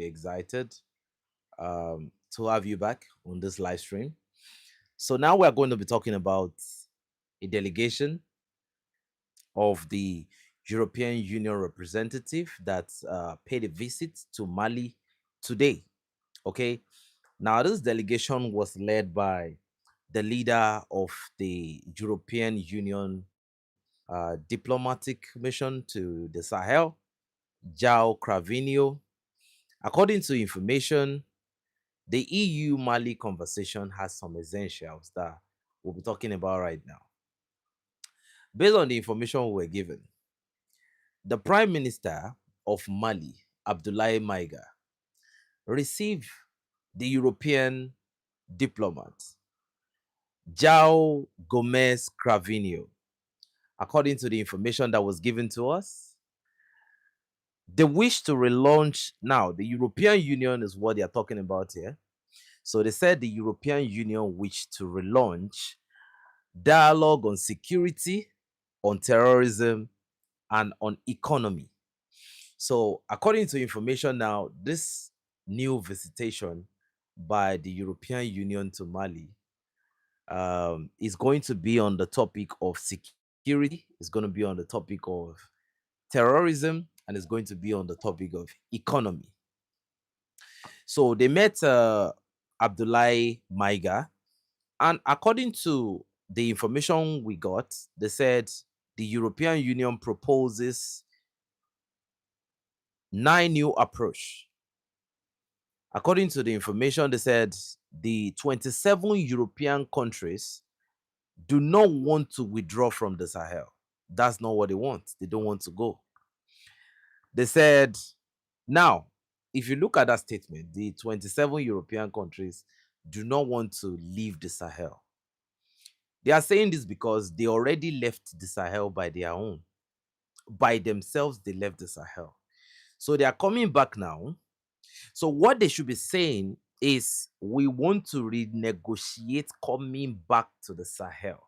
very excited to have you back on this live stream. So now we're going to be talking about a delegation of the European Union representative that paid a visit to Mali today. Okay. Now, this delegation was led by the leader of the European Union diplomatic mission to the Sahel, Jao Cravinio. According to information, the EU Mali conversation has some essentials that we'll be talking about right now. Based on the information we were given, the Prime Minister of Mali, Abdoulaye Maiga, received the European diplomat, Jao Gomez Cravinio. According to the information that was given to us, they wish to relaunch now. The European Union is what they are talking about here. So they said the European Union wished to relaunch dialogue on security, on terrorism, and on economy. So, according to information now, this new visitation by the European Union to Mali is going to be on the topic of security, it's going to be on the topic of terrorism, and it's going to be on the topic of economy. So they met Abdoulaye Maiga, and according to the information we got, they said the European Union proposes 9 new approach. According to the information, they said the 27 European countries do not want to withdraw from the Sahel. That's not what they want. They don't want to go. They said, now, if you look at that statement, the 27 European countries do not want to leave the Sahel. They are saying this because they already left the Sahel by their own. By themselves, they left the Sahel. So they are coming back now. So what they should be saying is, we want to renegotiate coming back to the Sahel.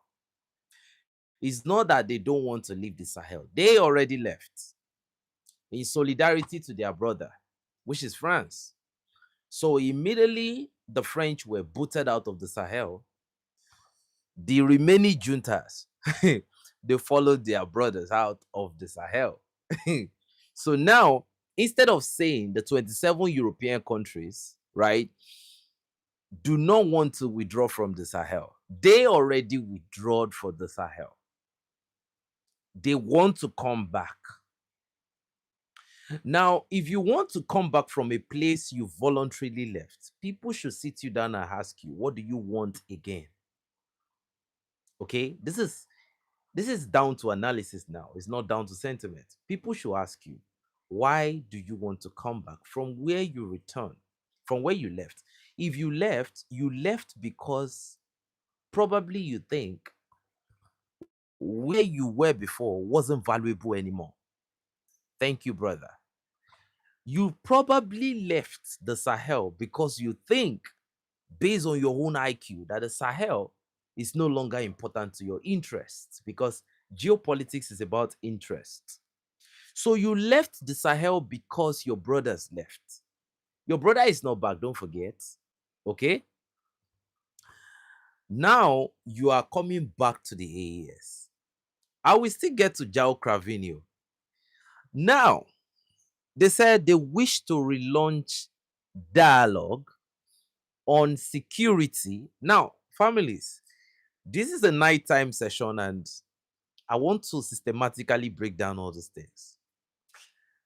It's not that they don't want to leave the Sahel. They already left in solidarity to their brother, which is France. So immediately the French were booted out of the Sahel. The remaining juntas, they followed their brothers out of the Sahel. So now, instead of saying the 27 European countries, right, do not want to withdraw from the Sahel, they already withdrew from the Sahel. They want to come back. Now, if you want to come back from a place you voluntarily left, people should sit you down and ask you, what do you want again? Okay, this is down to analysis now. It's not down to sentiment. People should ask you, why do you want to come back from where you returned, from where you left? If you left because probably you think where you were before wasn't valuable anymore. Thank you, brother. You probably left the Sahel because you think, based on your own IQ, that the Sahel is no longer important to your interests, because geopolitics is about interest. So you left the Sahel because your brothers left. Your brother is not back, don't forget. Okay? Now you are coming back to the AES. I will still get to Jao Cravinio. Now, they said they wish to relaunch dialogue on security. Now, families, this is a nighttime session and I want to systematically break down all these things.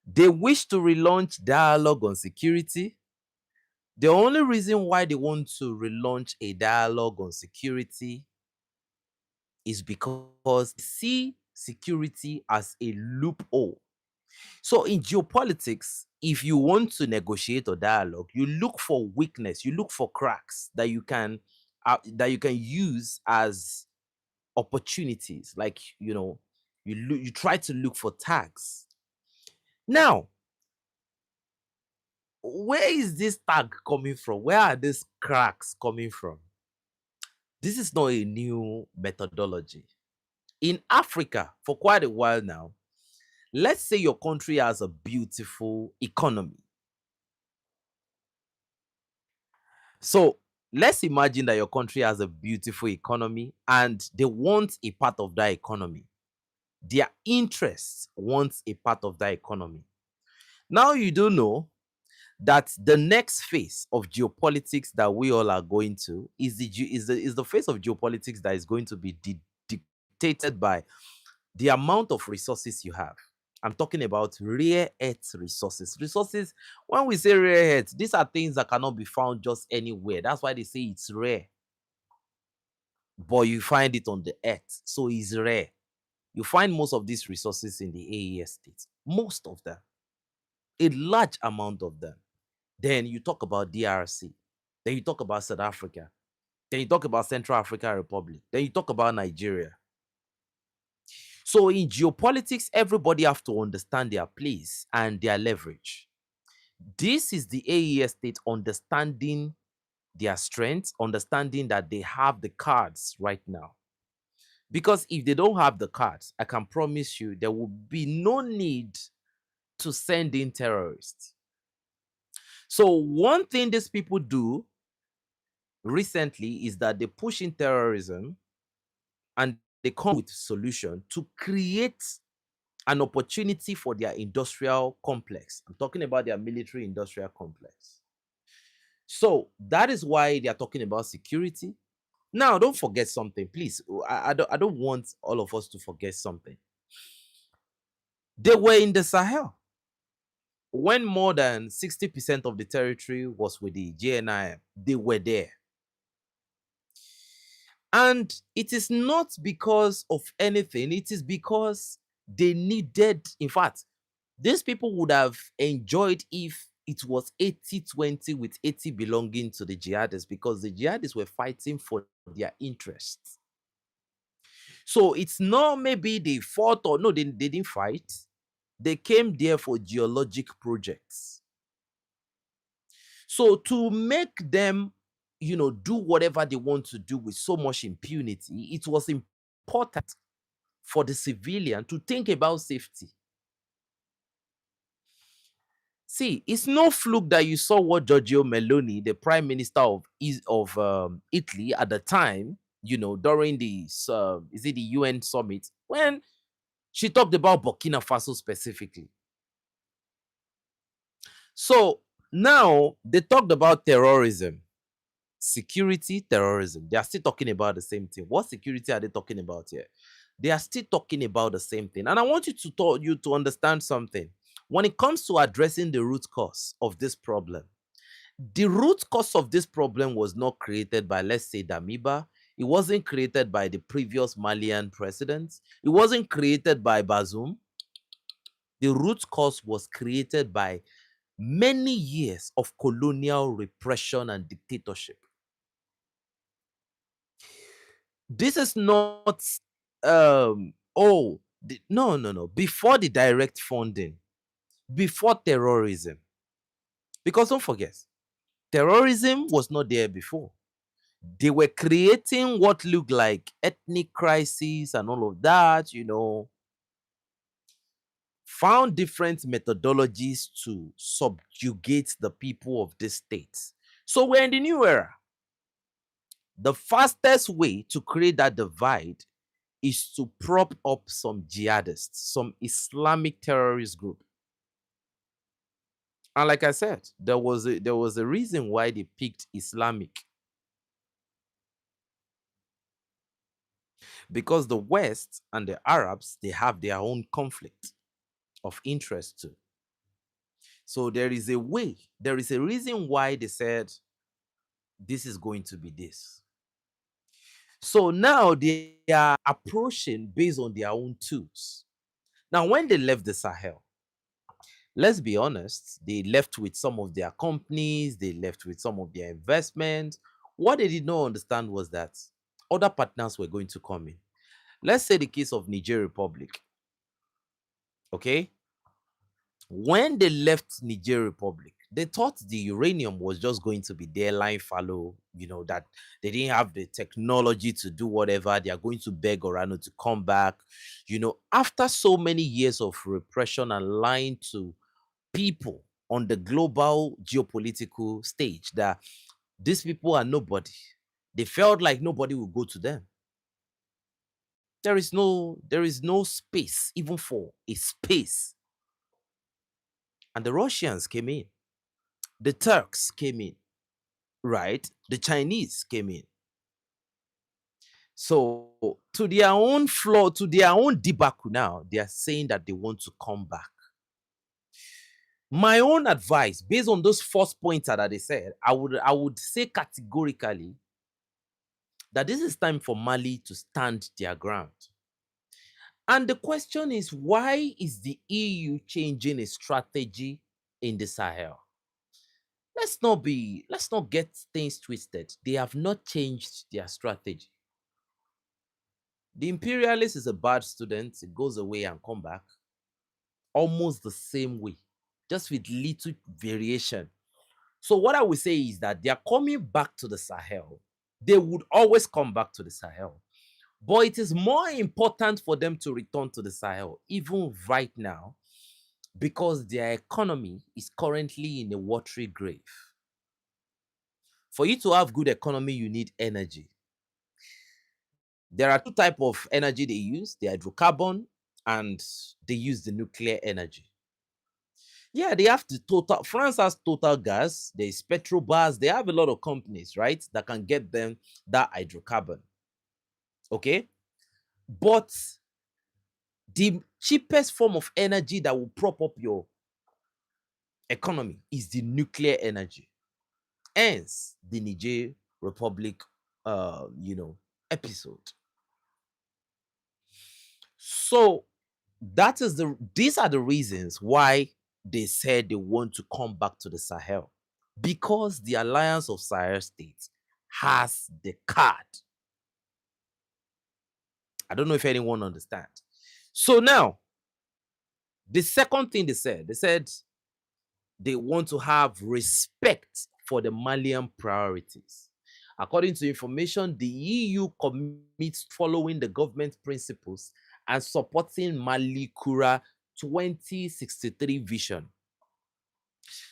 They wish to relaunch dialogue on security. The only reason why they want to relaunch a dialogue on security is because they see security as a loophole. So in geopolitics, if you want to negotiate or dialogue, you look for weakness, you look for cracks that you can use as opportunities. Like, you try to look for tags. Now, where is this tag coming from? Where are these cracks coming from? This is not a new methodology. In Africa, for quite a while now, let's say your country has a beautiful economy. So let's imagine that your country has a beautiful economy and they want a part of that economy. Their interests want a part of that economy. Now you do know that the next phase of geopolitics that we all are going to is the phase of geopolitics that is going to be dictated by the amount of resources you have. I'm talking about rare earth resources. Resources, when we say rare earth, these are things that cannot be found just anywhere. That's why they say it's rare. But you find it on the earth, so it's rare. You find most of these resources in the AES states. Most of them. A large amount of them. Then you talk about DRC. Then you talk about South Africa. Then you talk about Central African Republic. Then you talk about Nigeria. So in geopolitics, everybody have to understand their place and their leverage. This is the AES state understanding their strengths, understanding that they have the cards right now. Because if they don't have the cards, I can promise you there will be no need to send in terrorists. So one thing these people do recently is that they push in terrorism and they come with solution to create an opportunity for their industrial complex. I'm talking about their military industrial complex. So that is why they are talking about security. Now, don't forget something, please. I don't want all of us to forget something. They were in the Sahel when more than 60% of the territory was with the JNIM. They were there. And it is not because of anything, it is because they needed, in fact, these people would have enjoyed if it was 80-20 with 80 belonging to the jihadists because the jihadists were fighting for their interests. So it's not maybe they fought or no, they didn't fight. They came there for geologic projects. So to make them, do whatever they want to do with so much impunity, it was important for the civilian to think about safety. See, it's no fluke that you saw what Giorgio Meloni, the prime minister of Italy at the time, during the is it the UN summit, when she talked about Burkina Faso specifically. So now they talked about terrorism, security, terrorism. They are still talking about the same thing. What security are they talking about here? They are still talking about the same thing. And I want you to understand something. When it comes to addressing the root cause of this problem, the root cause of this problem was not created by, let's say, Damiba. It wasn't created by the previous Malian presidents. It wasn't created by Bazoum. The root cause was created by many years of colonial repression and dictatorship. This is not no. Before the direct funding, before terrorism. Because don't forget, terrorism was not there before. They were creating what looked like ethnic crises and all of that, found different methodologies to subjugate the people of this state. So we're in the new era. The fastest way to create that divide is to prop up some jihadists, some Islamic terrorist group. And like I said, there was a reason why they picked Islamic. Because the West and the Arabs, they have their own conflict of interest too. So there is a way, there is a reason why they said this is going to be this. So now they are approaching based on their own tools. Now, when they left the Sahel, let's be honest, they left with some of their companies, they left with some of their investments. What they did not understand was that other partners were going to come in. Let's say the case of Niger Republic. Okay, when they left Niger Republic, they thought the uranium was just going to be their line fallow, that they didn't have the technology to do whatever. They are going to beg Orano to come back. After so many years of repression and lying to people on the global geopolitical stage, that These people are nobody. They felt like nobody will go to them. There is no space, even for a space. And the Russians came in. The Turks came in, right? The Chinese came in. So to their own flaw, to their own debacle now, they are saying that they want to come back. My own advice, based on those first points that they said, I would say categorically that this is time for Mali to stand their ground. And the question is, why is the EU changing its strategy in the Sahel? Let's not get things twisted. They have not changed their strategy. The imperialist is a bad student, it goes away and come back almost the same way, just with little variation. So what I would say is that they are coming back to the Sahel. They would always come back to the Sahel. But it is more important for them to return to the Sahel, even right now, because their economy is currently in a watery grave. For you to have good economy, you need energy. There are two types of energy they use: the hydrocarbon, and they use the nuclear energy. Yeah, they have the total. France has total gas. There's Petrobras. They have a lot of companies, right, that can get them that hydrocarbon. Okay, but the cheapest form of energy that will prop up your economy is the nuclear energy. Hence, the Niger Republic, episode. So that is these are the reasons why they said they want to come back to the Sahel, because the alliance of Sahel states has the card. I don't know if anyone understands. So now, the second thing they said they want to have respect for the Malian priorities. According to information, the EU commits following the government principles and supporting Mali Kura 2063 vision.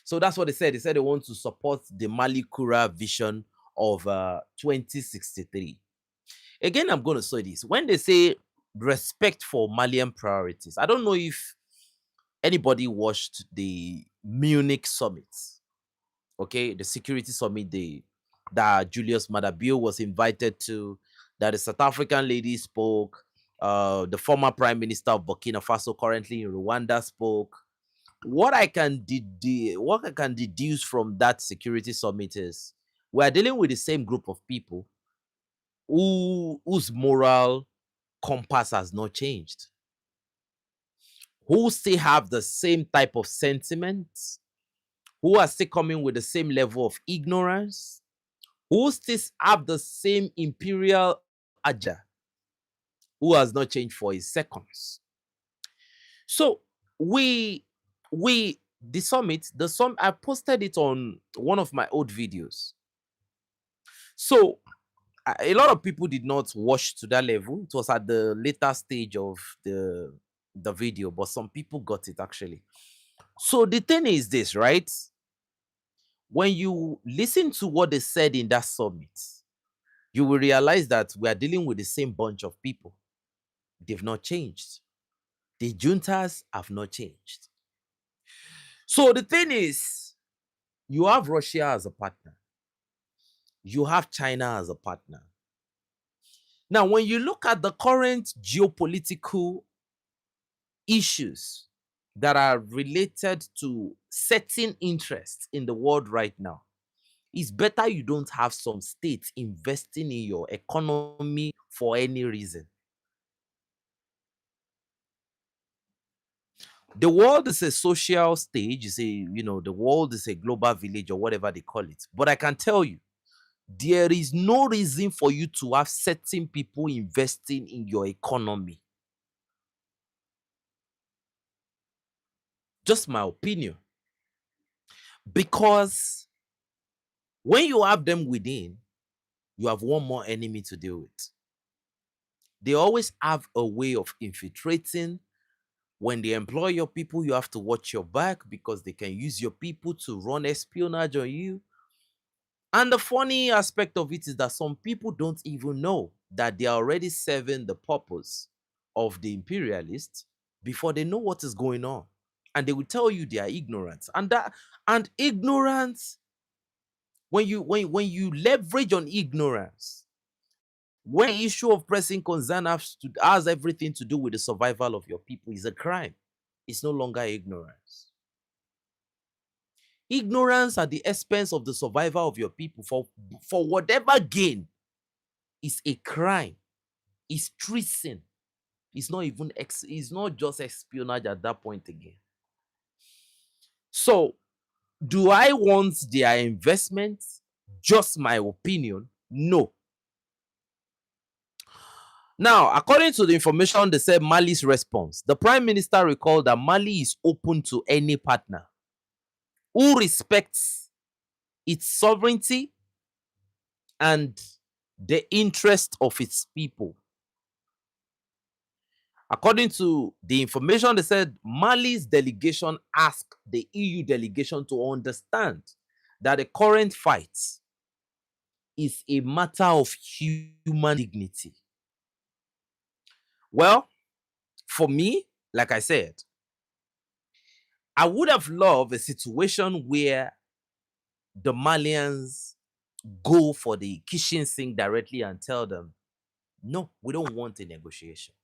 So that's what they said. They said they want to support the Mali Kura vision of 2063. Again, I'm going to say this. When they say respect for Malian priorities, I don't know if anybody watched the Munich summit, okay, the security summit that Julius Madabio was invited to, that the South African lady spoke, the former prime minister of Burkina Faso, currently in Rwanda, spoke. What I can deduce from that security summit is we are dealing with the same group of people whose moral compass has not changed, who still have the same type of sentiments, who are still coming with the same level of ignorance, who still have the same imperial agenda, who has not changed for his seconds. So we the summit, I posted it on one of my old videos. So a lot of people did not watch to that level. It was at the later stage of the video, but some people got it actually. So the thing is this, right? When you listen to what they said in that summit, you will realize that we are dealing with the same bunch of people. They've not changed. The juntas have not changed. So the thing is, you have Russia as a partner, you have China as a partner. Now, when you look at the current geopolitical issues that are related to certain interests in the world right now, it's better you don't have some states investing in your economy for any reason. The world is a social stage, the world is a global village or whatever they call it. But I can tell you, there is no reason for you to have certain people investing in your economy. Just my opinion. Because when you have them within, you have one more enemy to deal with. They always have a way of infiltrating. When they employ your people, you have to watch your back because they can use your people to run espionage on you. And the funny aspect of it is that some people don't even know that they are already serving the purpose of the imperialists before they know what is going on. And they will tell you they are ignorant. And ignorance, when you leverage on ignorance, when the issue of pressing concern has everything to do with the survival of your people, is a crime. It's no longer ignorance. Ignorance at the expense of the survival of your people for whatever gain is a crime. It's treason. It's not just espionage at that point again. So, do I want their investment? Just my opinion. No. Now, according to the information, they said Mali's response. The Prime Minister recalled that Mali is open to any partner who respects its sovereignty and the interest of its people. According to the information, they said Mali's delegation asked the EU delegation to understand that the current fight is a matter of human dignity. Well, for me, like I said, I would have loved a situation where the Malians go for the kitchen sink directly and tell them, no, we don't want a negotiation.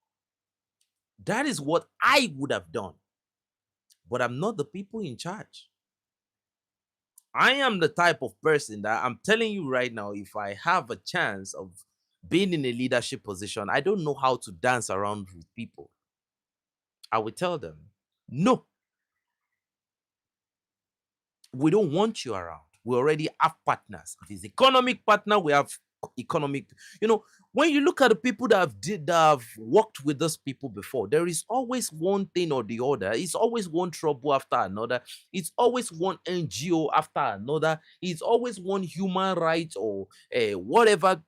That is what I would have done. But I'm not the people in charge. I am the type of person that I'm telling you right now, if I have a chance of being in a leadership position, I don't know how to dance around with people. I will tell them, no, we don't want you around. We already have partners. If it's economic partner, we have economic. When you look at the people that have worked with those people before, there is always one thing or the other. It's always one trouble after another. It's always one NGO after another. It's always one human right or whatever.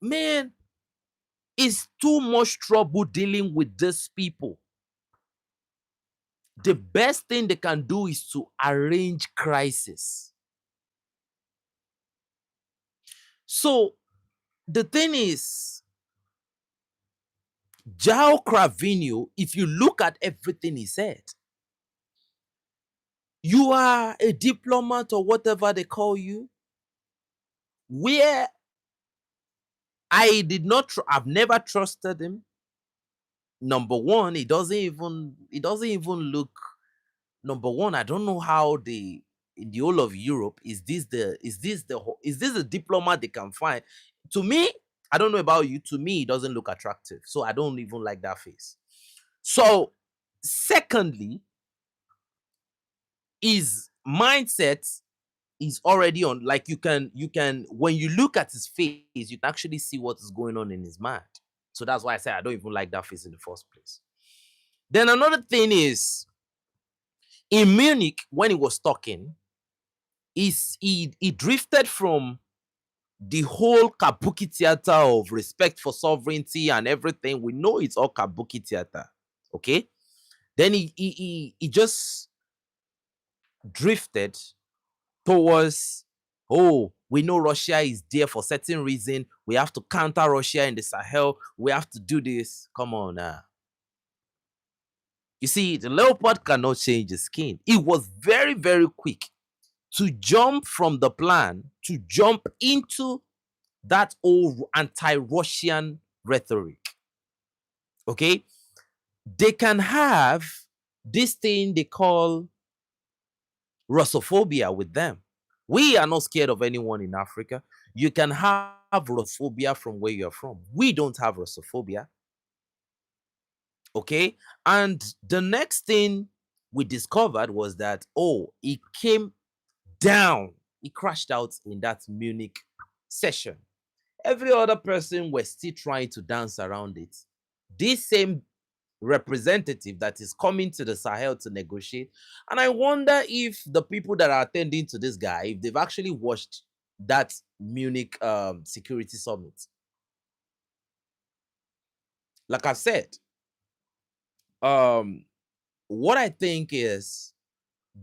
Man, it's too much trouble dealing with these people. The best thing they can do is to arrange crisis. So the thing is, Jao Cravino, if you look at everything he said, you are a diplomat or whatever they call you, where I did not, I've never trusted him. Number one, it doesn't even look. Number one, I don't know how in the whole of Europe is this the diplomat they can find? To me, I don't know about you. To me, it doesn't look attractive, so I don't even like that face. So, secondly, his mindset is already on. Like you can when you look at his face, you can actually see what is going on in his mind. So that's why I say I don't even like that face in the first place. Then another thing is, in Munich, when he was talking, he drifted from the whole kabuki theater of respect for sovereignty and everything. We know it's all kabuki theater. Okay. Then he just drifted towards, oh, we know Russia is there for certain reason. We have to counter Russia in the Sahel. We have to do this. Come on now. You see, the leopard cannot change his skin. It was very, very quick to jump from the plan to jump into that old anti-Russian rhetoric. Okay? They can have this thing they call Russophobia with them. We are not scared of anyone in Africa. You can have Russophobia from where you're from. We don't have Russophobia. Okay? And the next thing we discovered was that, oh, he came down. He crashed out in that Munich session. Every other person was still trying to dance around it. This same representative that is coming to the Sahel to negotiate. And I wonder if the people that are attending to this guy, if they've actually watched that Munich security summit. Like I said, what I think is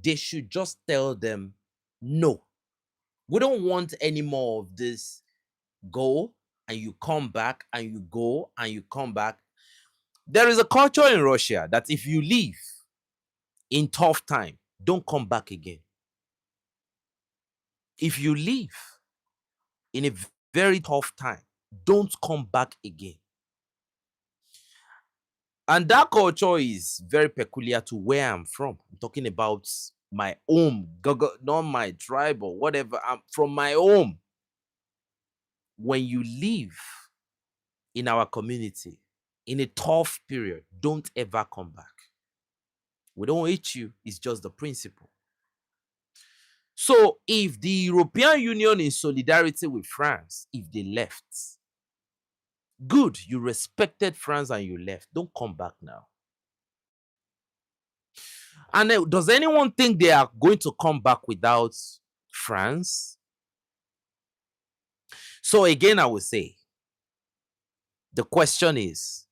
they should just tell them no. We don't want any more of this go and you come back and you go and you come back. There is a culture in Russia that if you leave in tough time, don't come back again. If you leave in a very tough time, don't come back again. And that culture is very peculiar to where I'm from. I'm talking about my home, not my tribe or whatever. I'm from my home. When you live in our community in a tough period, don't ever come back. We don't hate you, it's just the principle. So if the European Union in solidarity with France, if they left, good, you respected France and you left. Don't come back now. And does anyone think they are going to come back without France? So again, I will say, the question is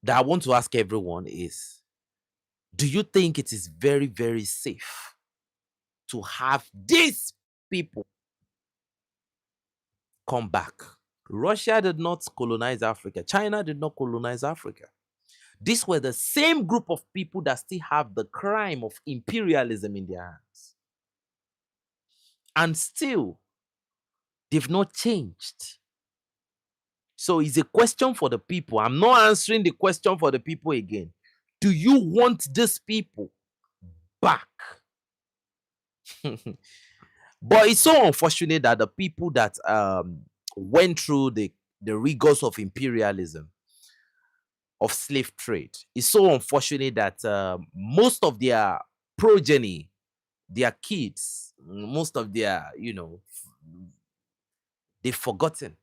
that I want to ask everyone is, do you think it is very, very safe to have these people come back? Russia did not colonize Africa. China did not colonize Africa. These were the same group of people that still have the crime of imperialism in their hands. And still, they've not changed. So it's a question for the people. I'm not answering the question for the people again. Do you want these people back? But it's so unfortunate that the people that went through the rigors of imperialism, of slave trade, it's so unfortunate that most of their progeny, their kids, most of their, they've forgotten.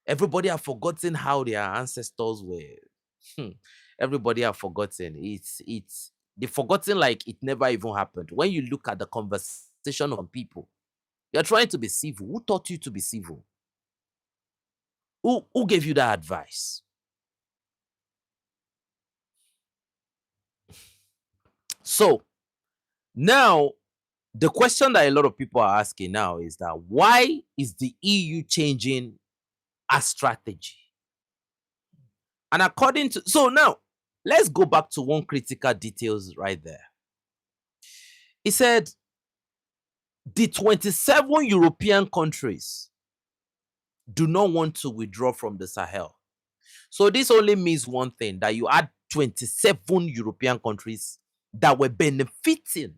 Everybody have forgotten how their ancestors were. Everybody have forgotten. It's they've forgotten like it never even happened. When you look at the conversation of people, you're trying to be civil. Who taught you to be civil? Who gave you that advice? So now the question that a lot of people are asking now is that why is the EU changing a strategy? And according to, so now let's go back to one critical details right there. He said the 27 European countries do not want to withdraw from the Sahel. So this only means one thing, that you had 27 European countries that were benefiting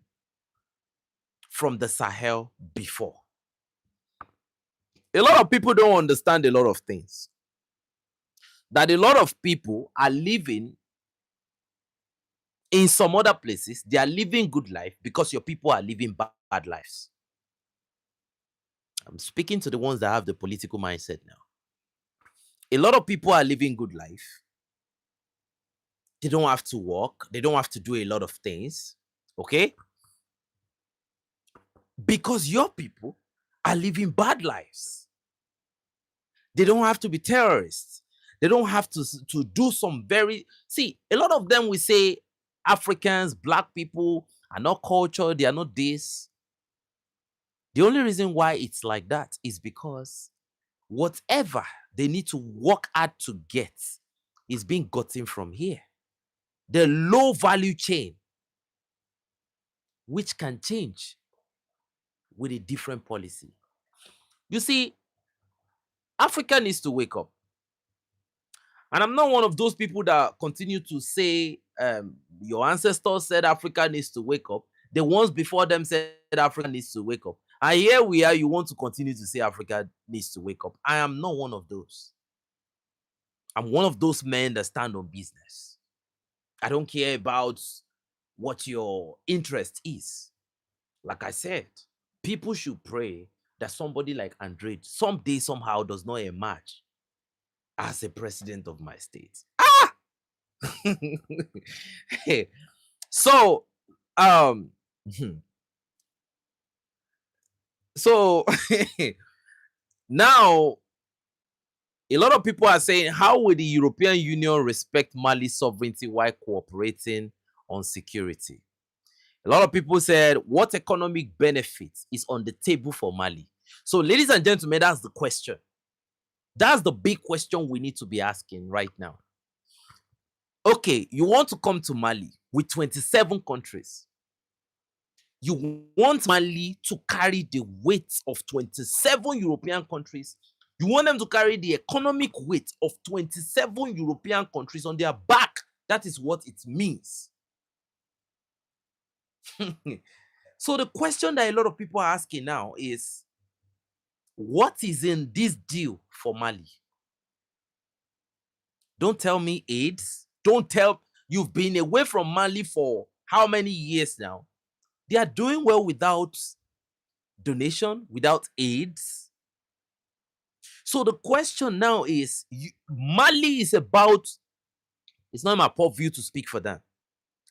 from the Sahel before. A lot of people don't understand a lot of things. That a lot of people are living in some other places. They are living good life because your people are living bad lives. I'm speaking to the ones that have the political mindset now. A lot of people are living good life. They don't have to work. They don't have to do a lot of things. Okay? Because your people are living bad lives. They don't have to be terrorists. They don't have to do some very... See, a lot of them will say Africans, black people are not cultured. They are not this. The only reason why it's like that is because whatever they need to work hard to get is being gotten from here. The low value chain, which can change with a different policy. You see, Africa needs to wake up. And I'm not one of those people that continue to say your ancestors said Africa needs to wake up. The ones before them said Africa needs to wake up. And here we are, you want to continue to say Africa needs to wake up. I am not one of those. I'm one of those men that stand on business. I don't care about what your interest is. Like I said, people should pray that somebody like Andre someday, somehow does not emerge as a president of my state. Ah! So, so now a lot of people are saying, how will the European Union respect Mali's sovereignty while cooperating on security? A lot of people said, what economic benefit is on the table for Mali? So, ladies and gentlemen, that's the question. That's the big question we need to be asking right now. Okay, you want to come to Mali with 27 countries. You want Mali to carry the weight of 27 European countries. You want them to carry the economic weight of 27 European countries on their back. That is what it means. So the question that a lot of people are asking now is, what is in this deal for Mali? Don't tell me AIDS. Don't tell, you've been away from Mali for how many years now? They are doing well without donation, without AIDS. So the question now is, Mali is about, it's not my purview to speak for them.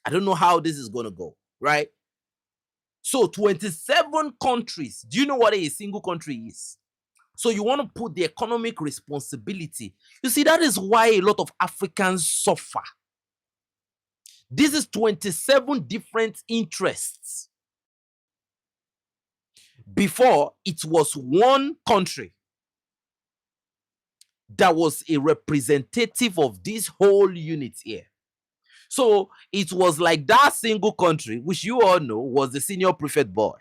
I don't know how this is going to go, right? So 27 countries. Do you know what a single country is? So you want to put the economic responsibility. You see, that is why a lot of Africans suffer. This is 27 different interests. Before, it was one country that was a representative of this whole unit here. So it was like that single country, which you all know was the senior prefect boy,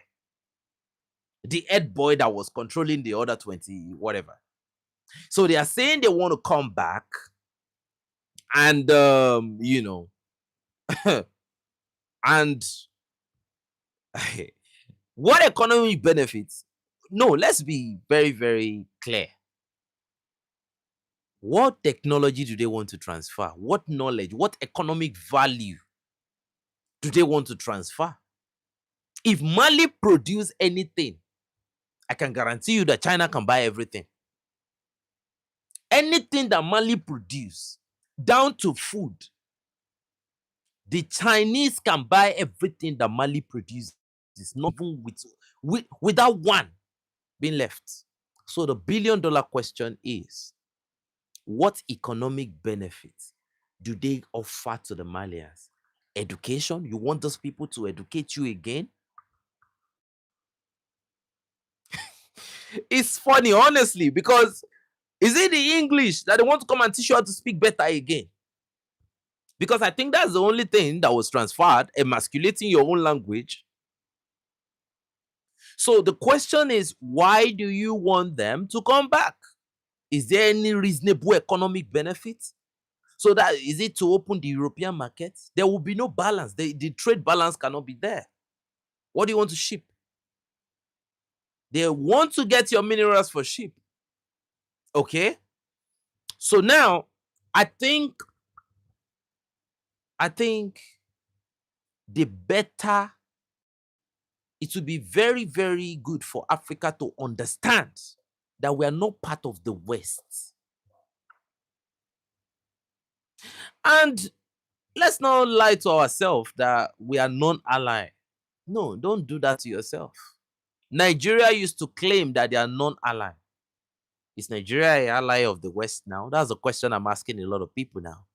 the head boy that was controlling the other 20 whatever. So they are saying they want to come back and and what economic benefits? No, let's be very, very clear. What technology do they want to transfer? What knowledge, what economic value do they want to transfer? If Mali produce anything, I can guarantee you that China can buy everything. Anything that Mali produce, down to food, the Chinese can buy everything that Mali produces, not even without one being left. So the billion-dollar question is, what economic benefits do they offer to the Malians? Education? You want those people to educate you again? It's funny, honestly, because is it the English that they want to come and teach you how to speak better again? Because I think that's the only thing that was transferred, emasculating your own language. So the question is, why do you want them to come back? Is there any reasonable economic benefit? So that is it to open the European market? There will be no balance. The trade balance cannot be there. What do you want to ship? They want to get your minerals for ship. Okay. So now I think the better, it would be very, very good for Africa to understand that we are not part of the West. And let's not lie to ourselves that we are non-ally. No, don't do that to yourself. Nigeria used to claim that they are non-ally. Is Nigeria an ally of the West now? That's a question I'm asking a lot of people now.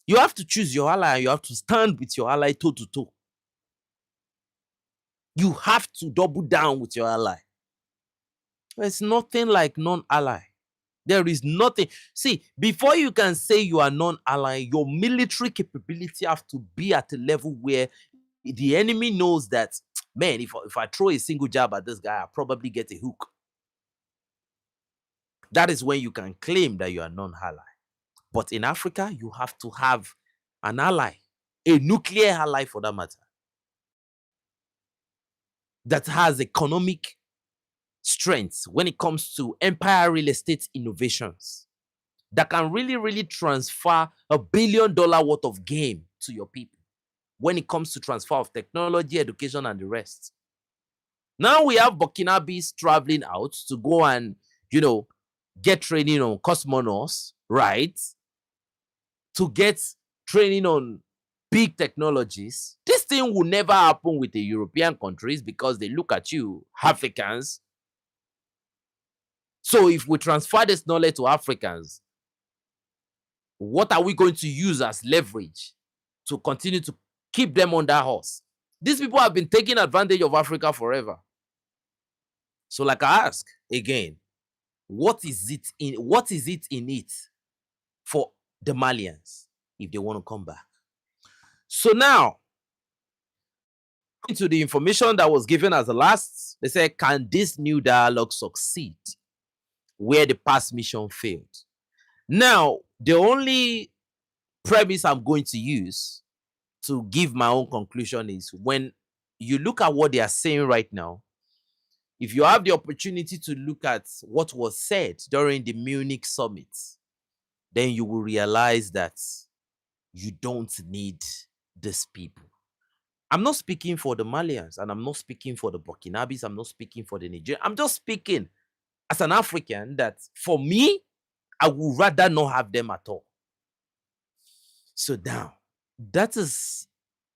You have to choose your ally and you have to stand with your ally toe to toe. You have to double down with your ally. There's nothing like non-ally. There is nothing. See, before you can say you are non-ally, your military capability have to be at a level where the enemy knows that, man, if I throw a single jab at this guy, I'll probably get a hook. That is when you can claim that you are non-ally. But in Africa, you have to have an ally, a nuclear ally for that matter, that has economic strength when it comes to empire real estate innovations, that can really, really transfer $1 billion worth of game to your people when it comes to transfer of technology, education, and the rest. Now we have Burkinabes traveling out to go and, get training on cosmonauts, right? To get training on big technologies. This thing will never happen with the European countries because they look at you, Africans. So if we transfer this knowledge to Africans, what are we going to use as leverage to continue to keep them on that horse? These people have been taking advantage of Africa forever. So, like I ask again, what is it in it for the Malians if they want to come back? So now, into the information that was given as the last, they said, can this new dialogue succeed where the past mission failed? Now, the only premise I'm going to use to give my own conclusion is when you look at what they are saying right now, if you have the opportunity to look at what was said during the Munich summit, then you will realize that you don't need these people. I'm not speaking for the Malians and I'm not speaking for the Burkinabes. I'm not speaking for the Nigerians. I'm just speaking as an African that for me, I would rather not have them at all. So now, that is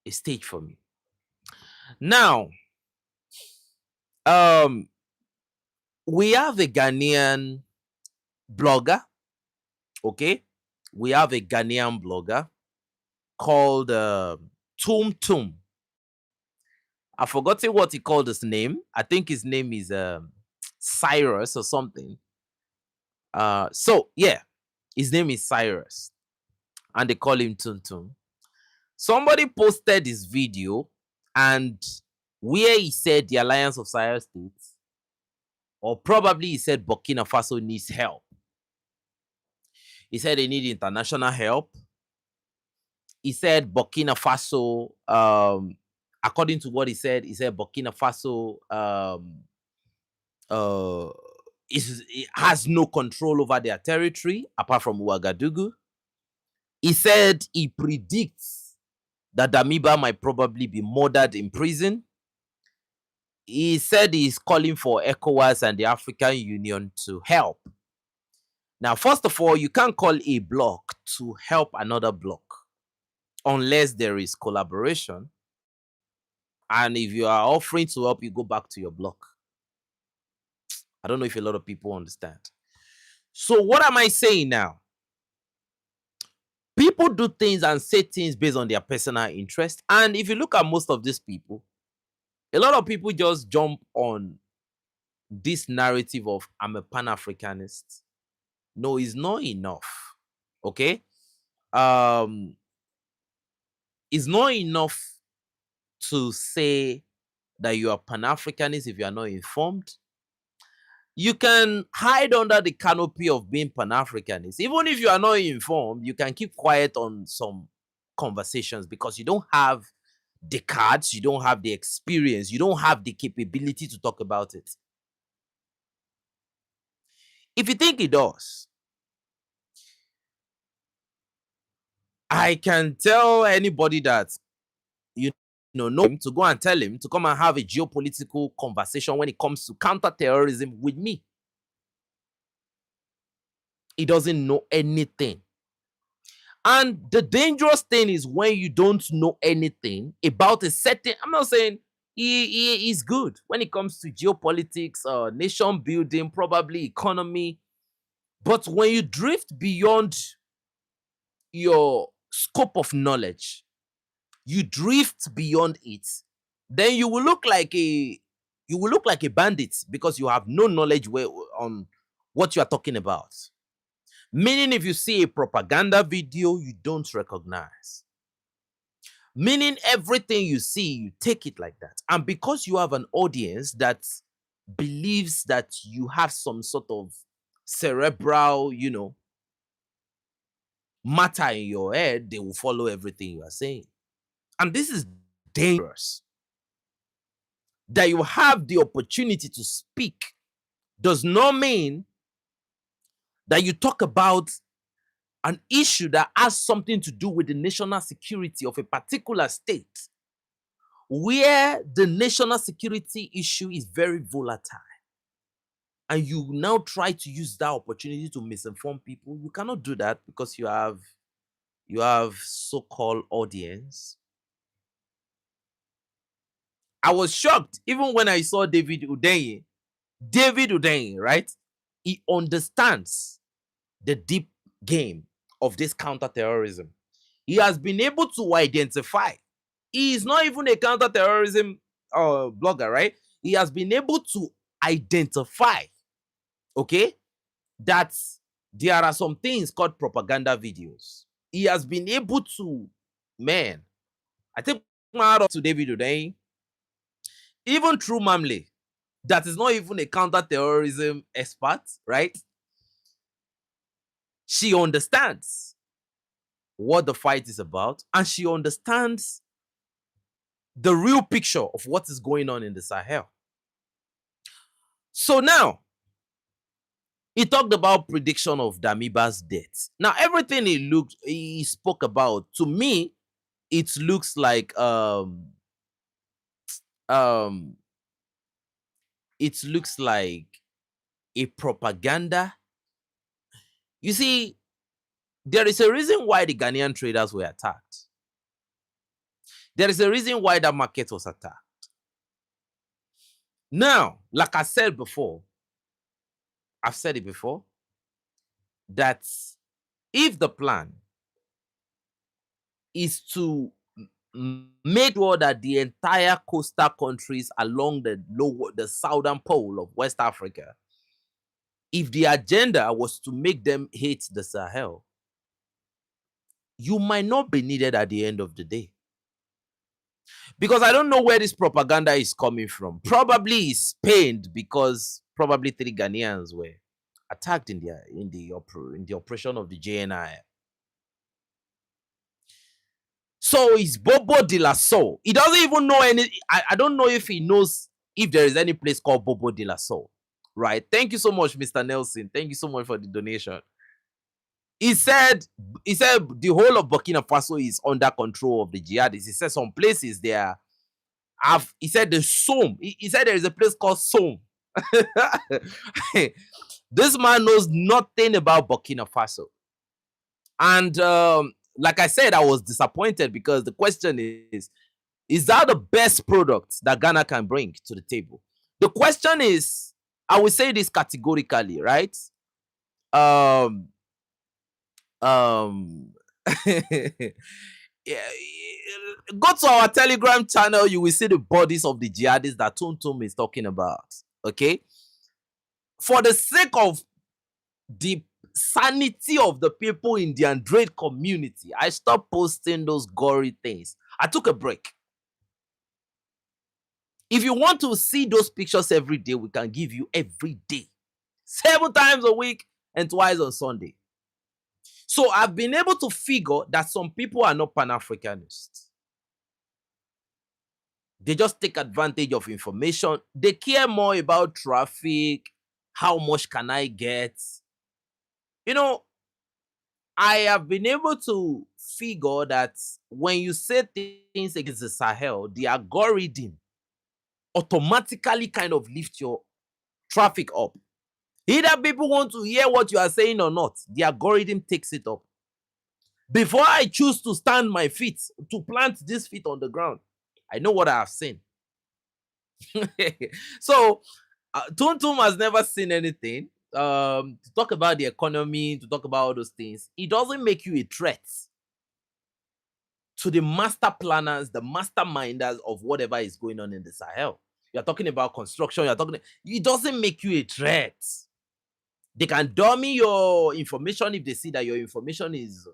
a stage for me. Now, we have a Ghanaian blogger, okay? We have a Ghanaian blogger called Tum Tum. I've forgotten what he called his name. I think his name is Cyrus or something. So yeah, his name is Cyrus, and they call him Tum Tum. Somebody posted this video, and where he said the Alliance of Sahel States, or probably he said Burkina Faso needs help. He said they need international help. He said Burkina Faso, according to what he said Burkina Faso it has no control over their territory apart from Ouagadougou. He said he predicts that Damiba might probably be murdered in prison. He said he's calling for ECOWAS and the African Union to help. Now, first of all, you can't call a bloc to help another bloc unless there is collaboration. And if you are offering to help, you go back to your bloc. I don't know if a lot of people understand. So what am I saying now? People do things and say things based on their personal interest. And if you look at most of these people, a lot of people just jump on this narrative of I'm a Pan-Africanist. No, it's not enough. Okay? It's not enough to say that you are Pan-Africanist if you are not informed. You can hide under the canopy of being Pan-Africanist. Even if you are not informed, you can keep quiet on some conversations because you don't have the cards, you don't have the experience, you don't have the capability to talk about it. If you think it does, I can tell anybody that know him to go and tell him to come and have a geopolitical conversation when it comes to counter-terrorism with me. He doesn't know anything. And the dangerous thing is when you don't know anything about a certain, I'm not saying he is good when it comes to geopolitics, nation building, probably economy. But when you drift beyond your scope of knowledge, you drift beyond it, then you will look like a bandit because you have no knowledge on what you are talking about. Meaning, if you see a propaganda video you don't recognize, meaning everything you see, you take it like that. And because you have an audience that believes that you have some sort of cerebral, matter in your head, they will follow everything you are saying. And this is dangerous. That you have the opportunity to speak does not mean that you talk about an issue that has something to do with the national security of a particular state, where the national security issue is very volatile. And you now try to use that opportunity to misinform people. You cannot do that because you have so-called audience. I was shocked even when I saw David Udenye. David Udenye, right? He understands the deep game of this counter-terrorism. He has been able to identify he is not even a counter-terrorism blogger, right? He has been able to identify, okay, that there are some things called propaganda videos. He has been able to, man, I think my hat off to David Uday, even through Mamle, that is not even a counter-terrorism expert, right? She understands what the fight is about, and she understands the real picture of what is going on in the Sahel. So now, he talked about prediction of Damiba's death. Now, everything he spoke about, to me, it looks like um it looks like a propaganda. You see, there is a reason why the Ghanaian traders were attacked. There is a reason why that market was attacked. Now, like I said before, I've said it before, that if the plan is to make sure that the entire coastal countries along the southern pole of West Africa, if the agenda was to make them hate the Sahel, you might not be needed at the end of the day. Because I don't know where this propaganda is coming from. Probably it's pained because probably 3 Ghanaians were attacked in the operation of the JNI. So it's Bobo de la Soul. He doesn't even know any. I don't know if he knows if there is any place called Bobo de la Soul. Right? Thank you so much, Mr. Nelson. Thank you so much for the donation. He said the whole of Burkina Faso is under control of the jihadists. He said some places there have, he said the Somme. He said there is a place called Somme. This man knows nothing about Burkina Faso. And like I said, I was disappointed because the question is that the best product that Ghana can bring to the table? The question is, I will say this categorically, right? Yeah, go to our Telegram channel, you will see the bodies of the jihadists that Tum is talking about. Okay, for the sake of the sanity of the people in the Android community, I stopped posting those gory things. I took a break. If you want to see those pictures every day, we can give you every day, 7 times a week and twice on Sunday. So I've been able to figure that some people are not Pan-Africanists. They just take advantage of information. They care more about traffic. How much can I get? You know, I have been able to figure that when you say things against the Sahel, the algorithm automatically kind of lifts your traffic up. Either people want to hear what you are saying or not, the algorithm takes it up. Before I choose to stand my feet, to plant this feet on the ground, I know what I have seen. So, Tum has never seen anything. To talk about the economy, to talk about all those things, it doesn't make you a threat to the master planners, the masterminders of whatever is going on in the Sahel. You're talking about construction, it doesn't make you a threat. They can dummy your information if they see that your information is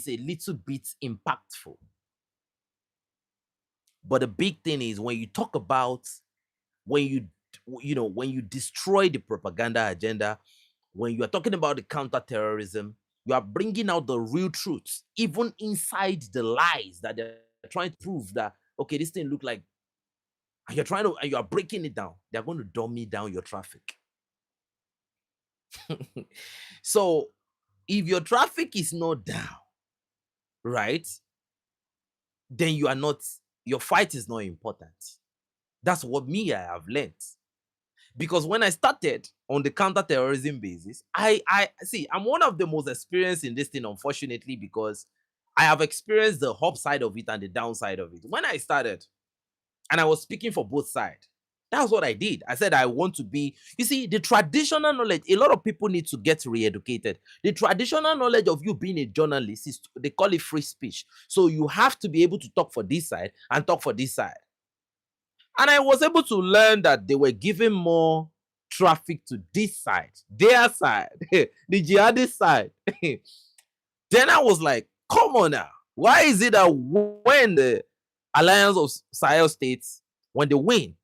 a little bit impactful. But the big thing is when you talk about, when you destroy the propaganda agenda, when you are talking about the counter-terrorism, you are bringing out the real truths, even inside the lies that they're trying to prove that, okay, this thing look like, and you are breaking it down. They're going to dummy down your traffic. So if your traffic is not down, right, then your fight is not important. That's what I have learned. Because when I started on the counter-terrorism basis, I see, I'm one of the most experienced in this thing, unfortunately, because I have experienced the upside of it and the downside of it. When I started, and I was speaking for both sides, That's what I did. I said I want to be. You see, the traditional knowledge, a lot of people need to get re-educated. The traditional knowledge of you being a journalist is, they call it free speech. So you have to be able to talk for this side and talk for this side. And I was able to learn that they were giving more traffic to this side, their side, the jihadist side. Then I was like, come on now. Why is it that when the Alliance of Sahel states, when they win,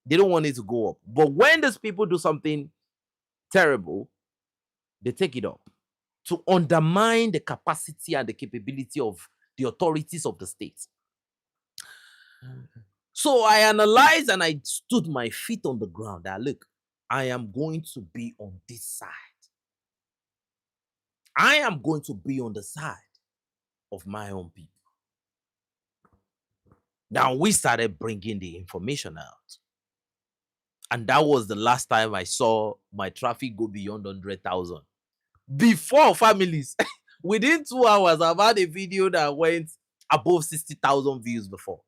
they don't want it to go up? But when these people do something terrible, they take it up to undermine the capacity and the capability of the authorities of the state. So I analyzed and I stood my feet on the ground. That look, I am going to be on this side. I am going to be on the side of my own people. Now we started bringing the information out. And that was the last time I saw my traffic go beyond 100,000. Before families, within 2 hours, I've had a video that went above 60,000 views before.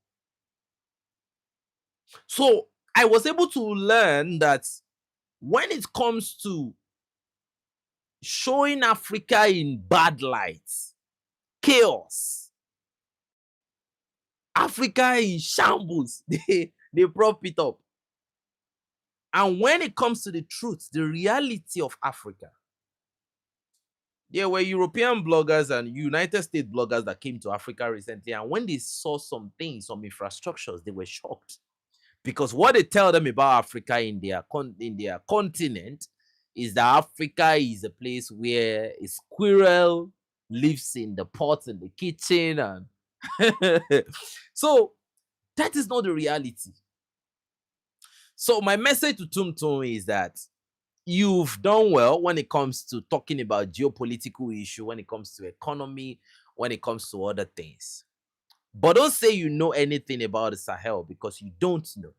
So I was able to learn that when it comes to showing Africa in bad lights, chaos, Africa in shambles, they prop it up. And when it comes to the truth, the reality of Africa, there were European bloggers and United States bloggers that came to Africa recently. And when they saw some things, some infrastructures, they were shocked. Because what they tell them about Africa in their continent is that Africa is a place where a squirrel lives in the pot in the kitchen. And so that is not the reality. So my message to Tum Tum is that you've done well when it comes to talking about geopolitical issue, when it comes to economy, when it comes to other things. But don't say you know anything about the Sahel because you don't know.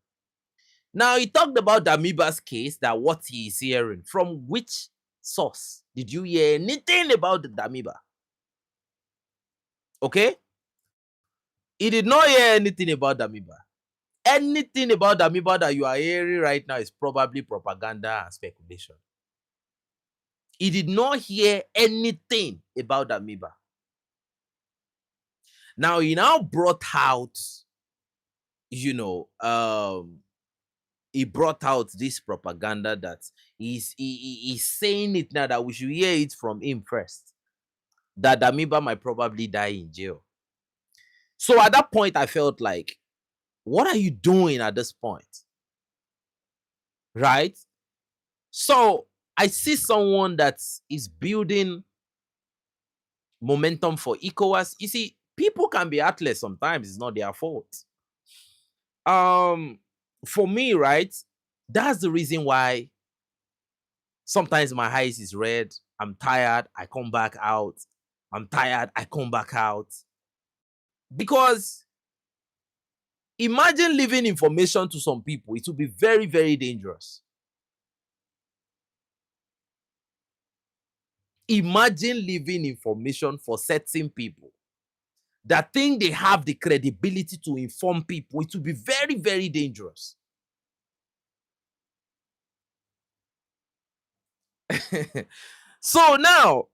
Now, he talked about Damiba's case, that what he is hearing. From which source did you hear anything about the Damiba? Okay? He did not hear anything about Damiba. Anything about Damiba that you are hearing right now is probably propaganda and speculation. He did not hear anything about Damiba. Now, he now brought out, he brought out this propaganda that he's saying it now that we should hear it from him first. That Damiba might probably die in jail. So at that point, I felt like, what are you doing at this point? Right? So I see someone that is building momentum for ECOWAS. You see, people can be heartless sometimes. It's not their fault. For me, right, that's the reason why sometimes my eyes is red. I'm tired. I come back out. I'm tired. I come back out. Because imagine leaving information to some people. It will be very, very dangerous. Imagine leaving information for certain people that think they have the credibility to inform people. It will be very, very dangerous. So now,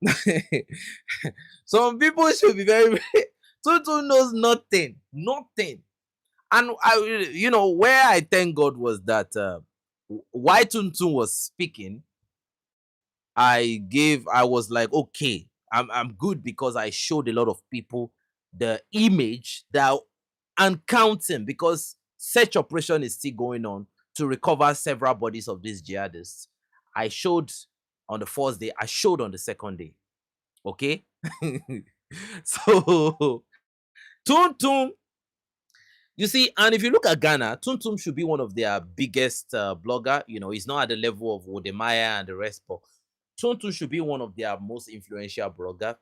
some people should be very, Tutu knows nothing. And where I thank God was that why Tuntun was speaking, I was like, okay, I'm good, because I showed a lot of people the image that and counting, because search operation is still going on to recover several bodies of these jihadists. I showed on the first day, I showed on the second day. Okay. So Tum, you see, and if you look at Ghana, Tum should be one of their biggest blogger. He's not at the level of Wodemaya and the rest, but Tum should be one of their most influential blogger.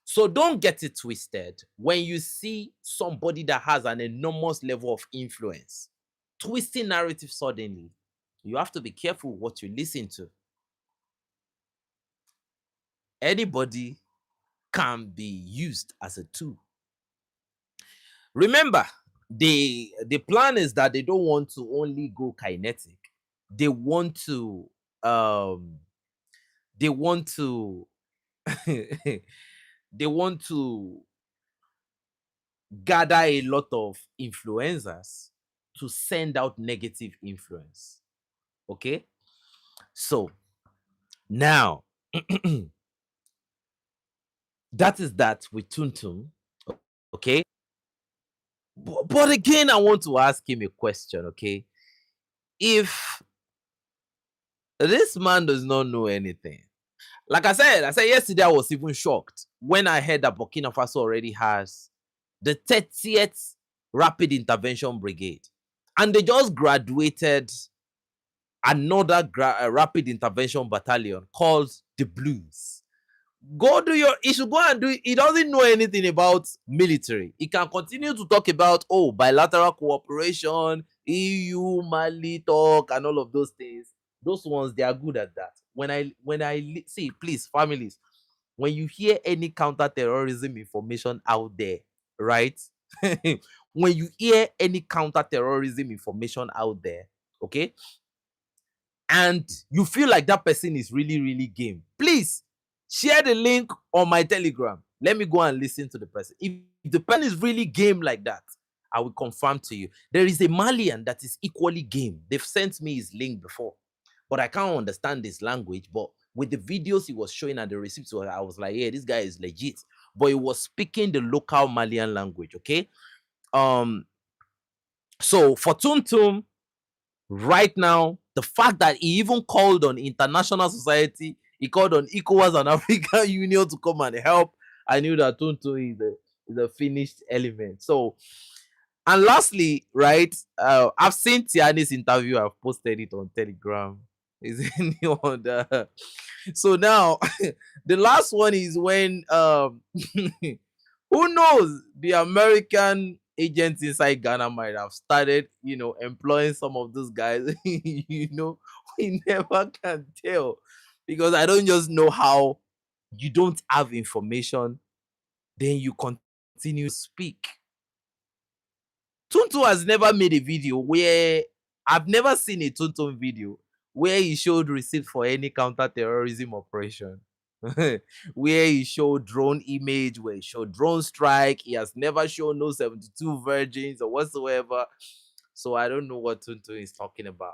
So don't get it twisted. When you see somebody that has an enormous level of influence twisting narrative suddenly, you have to be careful what you listen to. Anybody can be used as a tool. Remember, the plan is that they don't want to only go kinetic. They want to um they want to they want to gather a lot of influencers to send out negative influence. Okay, so now that is that with Tuntum. Okay, but again, I want to ask him a question. Okay, if this man does not know anything, like I said yesterday, I was even shocked when I heard that Burkina Faso already has the 30th Rapid Intervention Brigade, and they just graduated another Rapid Intervention Battalion called the Blues. Go do your, he should go and do it. He doesn't know anything about military. He can continue to talk about, oh, bilateral cooperation, EU, Mali talk, and all of those things. Those ones, they are good at that. When I see, please, families, when you hear any counter-terrorism information out there, right? When you hear any counter-terrorism information out there, okay, and you feel like that person is really, really game, please share the link on my Telegram. Let me go and listen to the person. If the person is really game like that, I will confirm to you. There is a Malian that is equally game. They've sent me his link before, but I can't understand this language. But with the videos he was showing and the receipts, I was like, yeah, this guy is legit. But he was speaking the local Malian language. Okay. So for Tum right now, the fact that he even called on international society, he called on ECOWAS and African Union to come and help, I knew that Tonto is a finished element. So, and lastly, right, I've seen Tiani's interview. I've posted it on Telegram. Is anyone there? So now, the last one is when who knows, the American agents inside Ghana might have started, employing some of those guys. We never can tell, because I don't just know how you don't have information, then you continue to speak. Tuntu has never made a video where, I've never seen a Tuntu video where he showed receipt for any counter-terrorism operation. Where he showed drone image, where he showed drone strike. He has never shown no 72 virgins or whatsoever. So I don't know what Tuntu is talking about.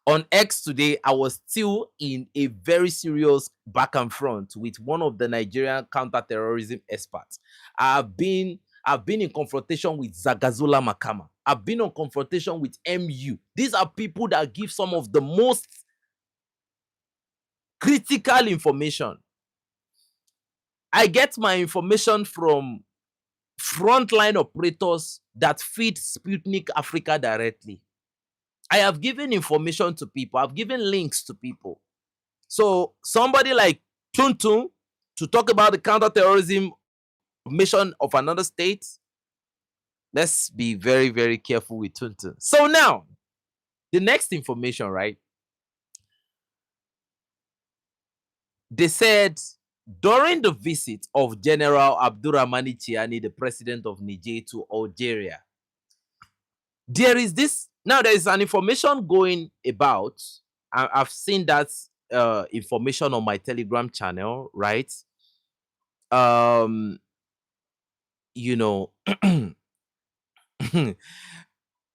On X today, I was still in a very serious back and front with one of the Nigerian counter-terrorism experts. I've been in confrontation with Zagazola Makama. I've been on confrontation with MU. These are people that give some of the most critical information. I get my information from frontline operators that feed Sputnik Africa directly. I have given information to people. I've given links to people. So somebody like Tuntun to talk about the counterterrorism mission of another state, let's be very, very careful with Tuntun. So now, the next information, right? They said during the visit of General Abdurrahmani Chiani, the president of Niger, to Algeria, there is an information going about. I've seen that information on my Telegram channel, right? You know,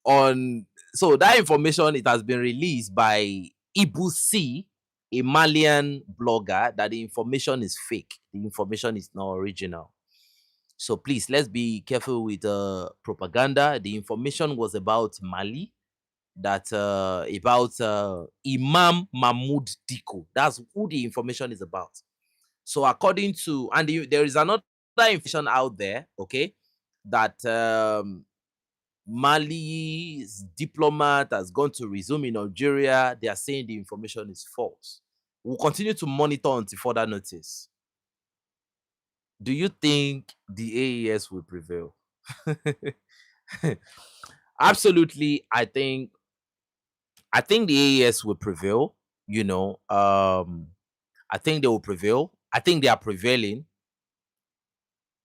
on so that information, it has been released by Ibu C, a Malian blogger, that the information is fake. The information is not original. So please, let's be careful with propaganda. The information was about Mali, that about Imam Mahmoud Diko. That's who the information is about. So according to, and there is another information out there, okay, that Mali's diplomat has gone to resume in Algeria. They are saying the information is false. We'll continue to monitor until further notice. Do you think the AES will prevail? Absolutely. I think the AES will prevail. I think they will prevail. I think they are prevailing.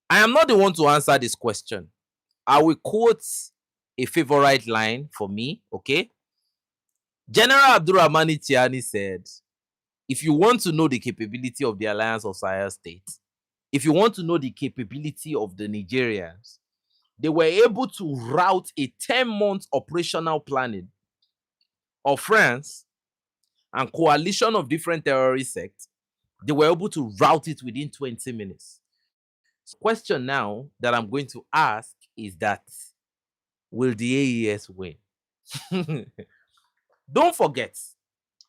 I am not the one to answer this question. I will quote a favorite line for me, okay? General Abdurrahmani Tiani said, if you want to know the capability of the Alliance of Sahel states, if you want to know the capability of the Nigerians, they were able to route a 10-month operational planning of France and coalition of different terrorist sects. They were able to route it within 20 minutes. So, question now that I'm going to ask is that, will the AES win? Don't forget,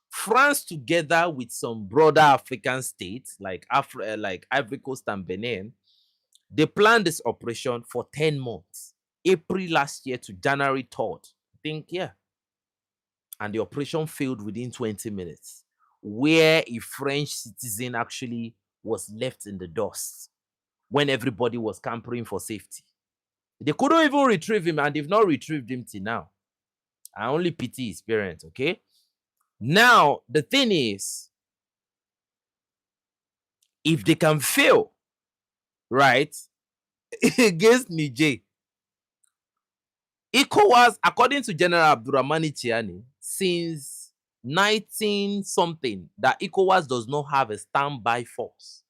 France, together with some broader African states like like Ivory Coast and Benin, they planned this operation for 10 months, April last year to January 3rd. I think, yeah. And the operation failed within 20 minutes, where a French citizen actually was left in the dust when everybody was campering for safety. They couldn't even retrieve him, and they've not retrieved him till now. I only pity his parents, okay? Now, the thing is, if they can fail, right, against Niger, ECOWAS, according to General Abdurrahmani Tiani, since 19 something, that ECOWAS does not have a standby force.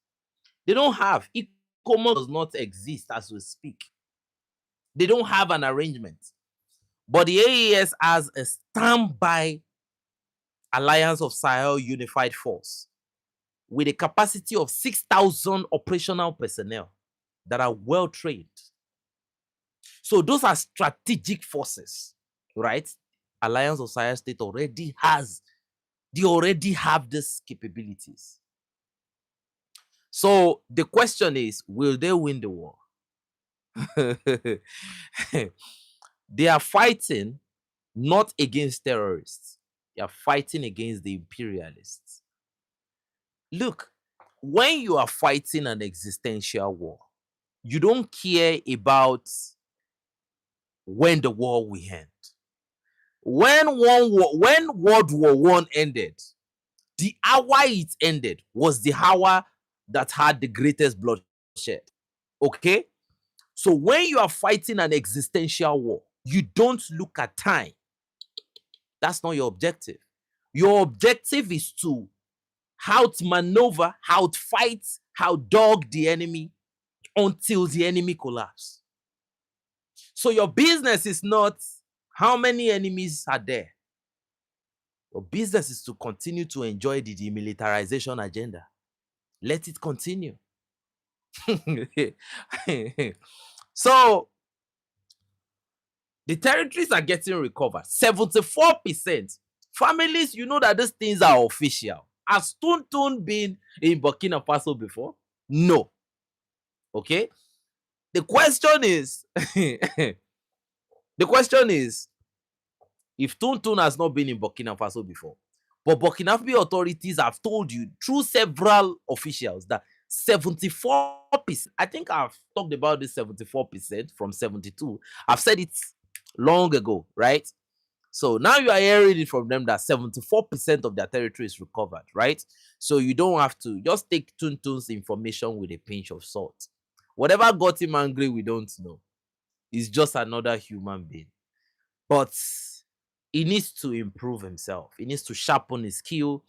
They don't have. ECOWAS does not exist as we speak. They don't have an arrangement. But the AES has a standby Alliance of Sahel Unified Force with a capacity of 6,000 operational personnel that are well trained. So those are strategic forces, right? Alliance of Sahel State already have these capabilities. So the question is, will they win the war? They are fighting not against terrorists. They are fighting against the imperialists. Look, when you are fighting an existential war, you don't care about when the war will end. When World War One ended, the hour it ended was the hour that had the greatest bloodshed. Okay? So when you are fighting an existential war, you don't look at time. That's not your objective. Your objective is to outmaneuver, outfight, outdog the enemy until the enemy collapses. So your business is not how many enemies are there. Your business is to continue to enjoy the demilitarization agenda. Let it continue. So the territories are getting recovered. 74%. Families, you know that these things are official. Has Tuntun been in Burkina Faso before? No. Okay. The question is, the question is, if Tuntun has not been in Burkina Faso before, but Burkina Faso authorities have told you through several officials that 74%, I think I've talked about this 74% from 72. I've said it long ago, right? So now you are hearing it from them that 74% of their territory is recovered, right? So you don't have to just take Tuntun's information with a pinch of salt. Whatever got him angry, we don't know. He's just another human being. But he needs to improve himself. He needs to sharpen his skill.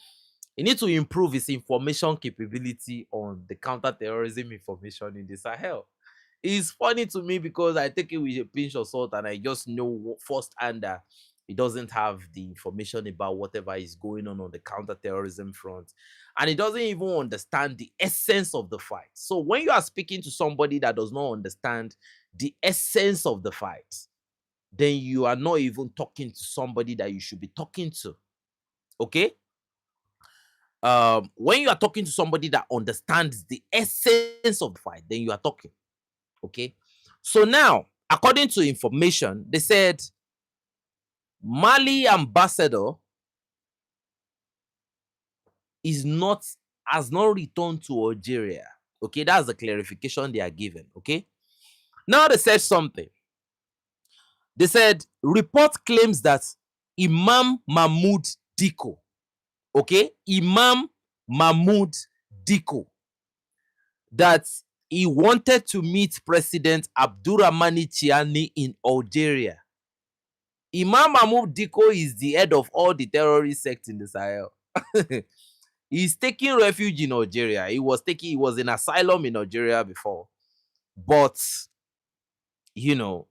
He needs to improve his information capability on the counter-terrorism information in the Sahel. It's funny to me because I take it with a pinch of salt and I just know firsthand that he doesn't have the information about whatever is going on the counter-terrorism front. And he doesn't even understand the essence of the fight. So when you are speaking to somebody that does not understand the essence of the fight, then you are not even talking to somebody that you should be talking to. Okay? When you are talking to somebody that understands the essence of the fight, then you are talking. Okay? So now, according to information, they said Mali ambassador has not returned to Algeria. Okay, that's the clarification they are given. Okay, now they said something. They said report claims that Imam Mahmoud Diko, okay, Imam Mahmoud Diko, that he wanted to meet President Abdurrahmani Chiani in Algeria. Imam Mahmoud Dicko is the head of all the terrorist sects in the Sahel. He's taking refuge in Algeria. He was in asylum in Algeria before. But, you know,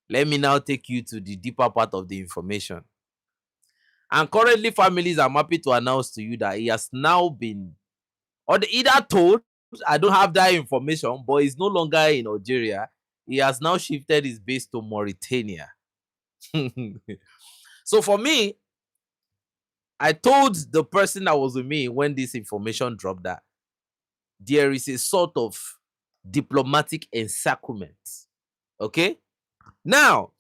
let me now take you to the deeper part of the information. And currently, families are happy to announce to you that he has now been, or either told, I don't have that information, but he's no longer in Algeria. He has now shifted his base to Mauritania. So for me, I told the person that was with me when this information dropped that there is a sort of diplomatic encirclement. Okay? Now,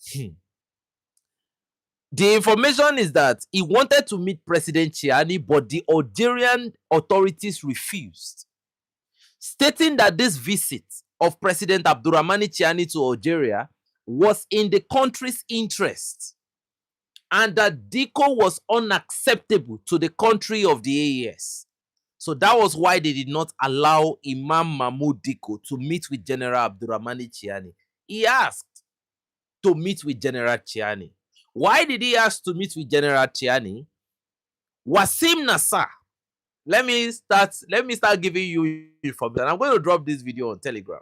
the information is that he wanted to meet President Chiani, but the Algerian authorities refused, stating that this visit of President Abdurrahmani Chiani to Algeria was in the country's interest and that Dicko was unacceptable to the country of the AES. So that was why they did not allow Imam Mahmoud Dicko to meet with General Abdurrahmani Chiani. He asked to meet with General Chiani. Why did he ask to meet with General Chiani? Wasim Nassar. Let me start giving you information. I'm going to drop this video on Telegram.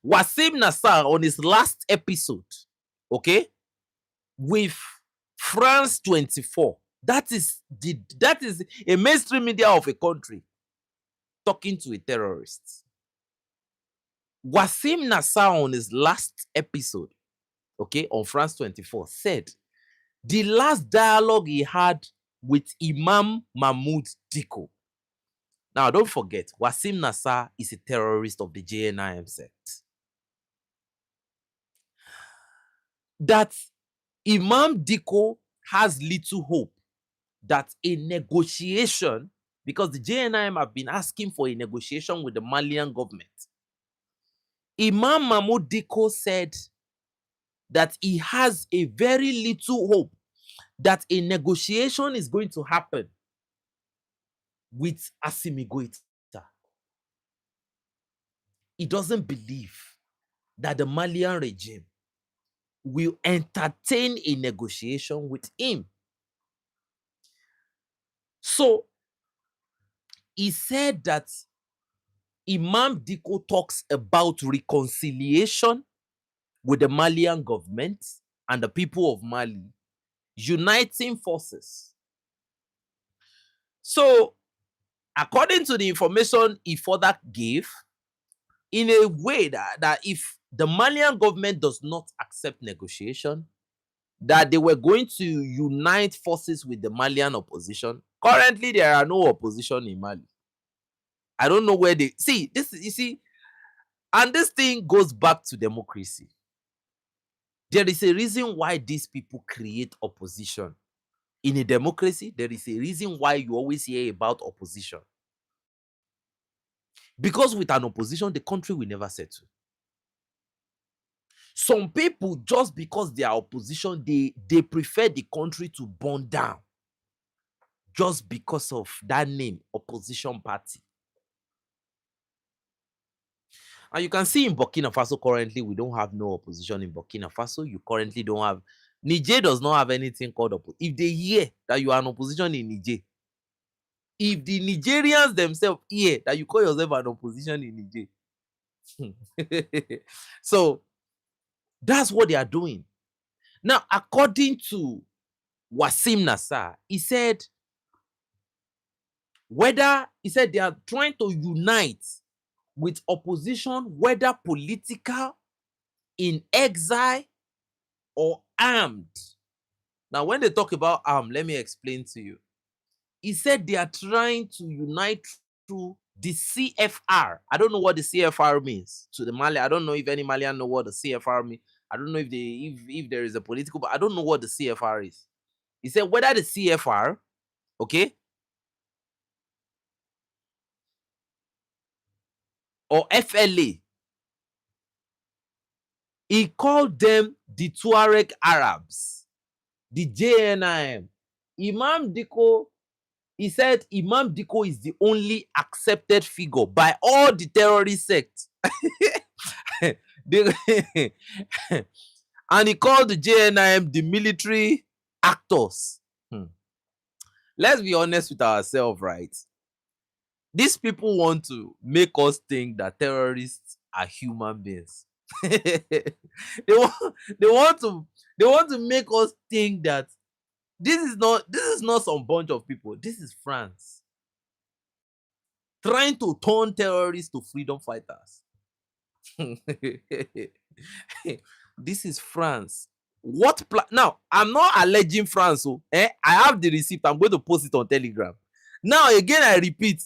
Wasim Nassar, on his last episode, okay, with France 24. That is a mainstream media of a country talking to a terrorist. Wasim Nassar, on his last episode, okay, on France 24, said the last dialogue he had with Imam Mahmoud Dicko. Now, don't forget, Wasim Nassar is a terrorist of the JNIM sect. That Imam Dicko has little hope that a negotiation, because the JNIM have been asking for a negotiation with the Malian government. Imam Mahmoud Dicko said that he has a very little hope that a negotiation is going to happen with Assimi Goïta. He doesn't believe that the Malian regime will entertain a negotiation with him. So he said that Imam Dicko talks about reconciliation with the Malian government and the people of Mali, uniting forces. So, according to the information he further gave, in a way that if the Malian government does not accept negotiation, that they were going to unite forces with the Malian opposition. Currently, there are no opposition in Mali. I don't know where they see this. You see, and this thing goes back to democracy. There is a reason why these people create opposition. In a democracy, there is a reason why you always hear about opposition. Because with an opposition, the country will never settle. Some people, just because they are opposition, they prefer the country to burn down. Just because of that name, opposition party. And you can see in Burkina Faso currently, we don't have no opposition in Burkina Faso. You currently don't have... Niger does not have anything called opposition. If they hear that you are an opposition in Niger, if the Nigerians themselves hear that you call yourself an opposition in Niger, so that's what they are doing. Now, according to Wasim Nassar, he said they are trying to unite with opposition, whether political, in exile, or armed. Now, when they talk about armed, let me explain to you. He said they are trying to unite through the CFR. I don't know what the CFR means to the Mali. I don't know if any Malian know what the CFR means. I don't know if there is a political, but I don't know what the CFR is. He said whether the CFR, okay, or FLA, he called them the Tuareg Arabs, the JNIM. Imam Dicko He said Imam Diko is the only accepted figure by all the terrorist sects. And he called the JNIM the military actors. Let's be honest with ourselves, right? These people want to make us think that terrorists are human beings. They want to make us think that this is not some bunch of people. This is France trying to turn terrorists to freedom fighters. This is France. Now, I'm not alleging France. I have the receipt. I'm going to post it on Telegram. Now, again, I repeat,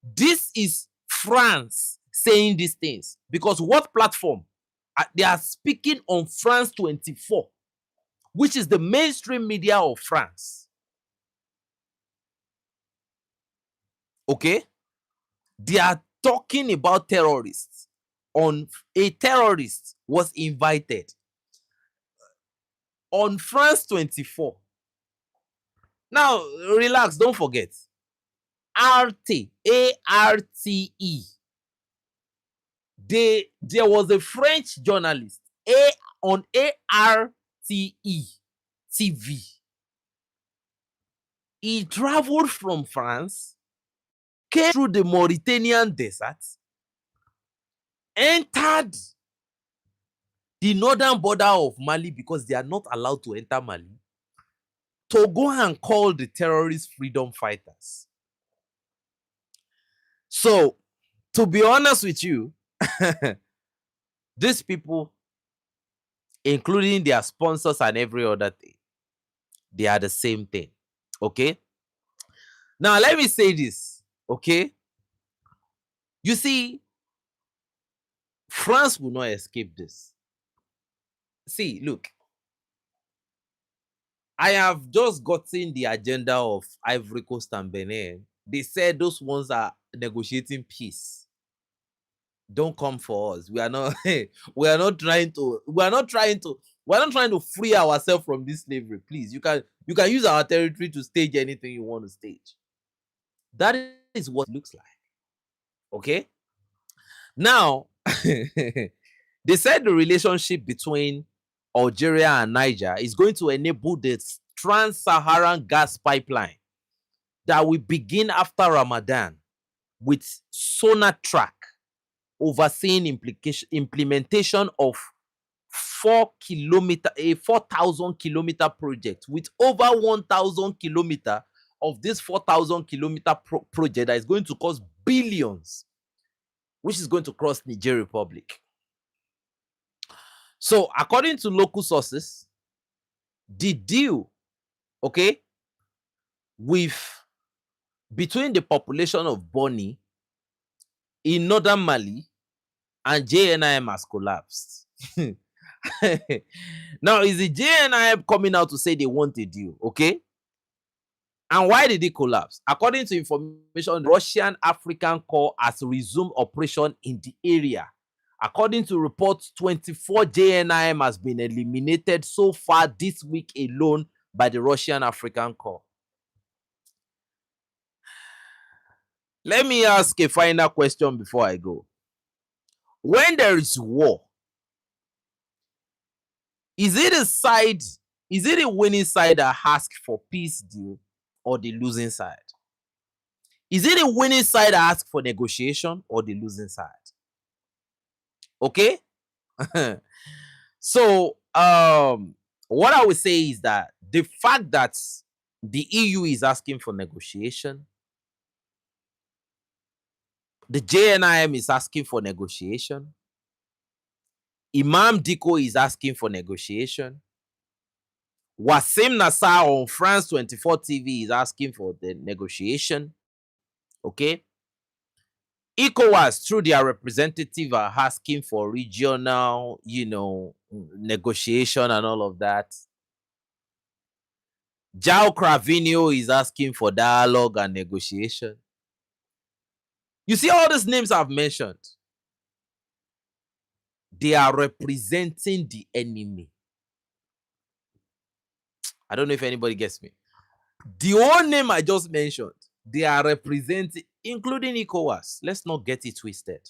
this is France saying these things. Because what platform? They are speaking on France 24, which is the mainstream media of France. Okay? They are talking about terrorists. A terrorist was invited on France 24. Now, relax, don't forget. RT, A-R-T-E. There was a French journalist on A-R-T-E TV. He traveled from France, came through the Mauritanian desert, entered the northern border of Mali because they are not allowed to enter Mali, to go and call the terrorist freedom fighters. So, to be honest with you, these people, including their sponsors and every other thing, they are the same thing. Okay? Now, let me say this. Okay? You see, France will not escape this. See, look. I have just gotten the agenda of Ivory Coast and Benin. They said those ones are negotiating peace. Don't come for us. We are not trying to free ourselves from this slavery. Please, you can use our territory to stage anything you want to stage. That is what it looks like. Okay? Now, they said the relationship between Algeria and Niger is going to enable this trans-Saharan gas pipeline that will begin after Ramadan with Sonatrach overseeing implementation of a 4,000 kilometer project with over 1,000 kilometer of this 4,000 kilometer project that is going to cost billions, which is going to cross Niger Republic. So, according to local sources, the deal, okay, between the population of Boni in northern Mali and JNIM has collapsed. Now, is the JNIM coming out to say they want a deal, okay? And why did it collapse? According to information, the Russian African Corps has resumed operation in the area. According to reports, 24 JNIM has been eliminated so far this week alone by the Russian African Corps. Let me ask a final question before I go. When there is war, is it a winning side that asks for peace deal or the losing side? Is it a winning side that asks for negotiation or the losing side? Okay? So, what I would say is that the fact that the EU is asking for negotiation, the JNIM is asking for negotiation, Imam Diko is asking for negotiation, Wassim Nassar on France 24 TV is asking for the negotiation. Okay? ECOWAS, through their representative, are asking for regional, negotiation and all of that. Jao Cravinio is asking for dialogue and negotiation. You see all these names I've mentioned? They are representing the enemy. I don't know if anybody gets me. The whole name I just mentioned, they are representing, including ECOWAS. Let's not get it twisted.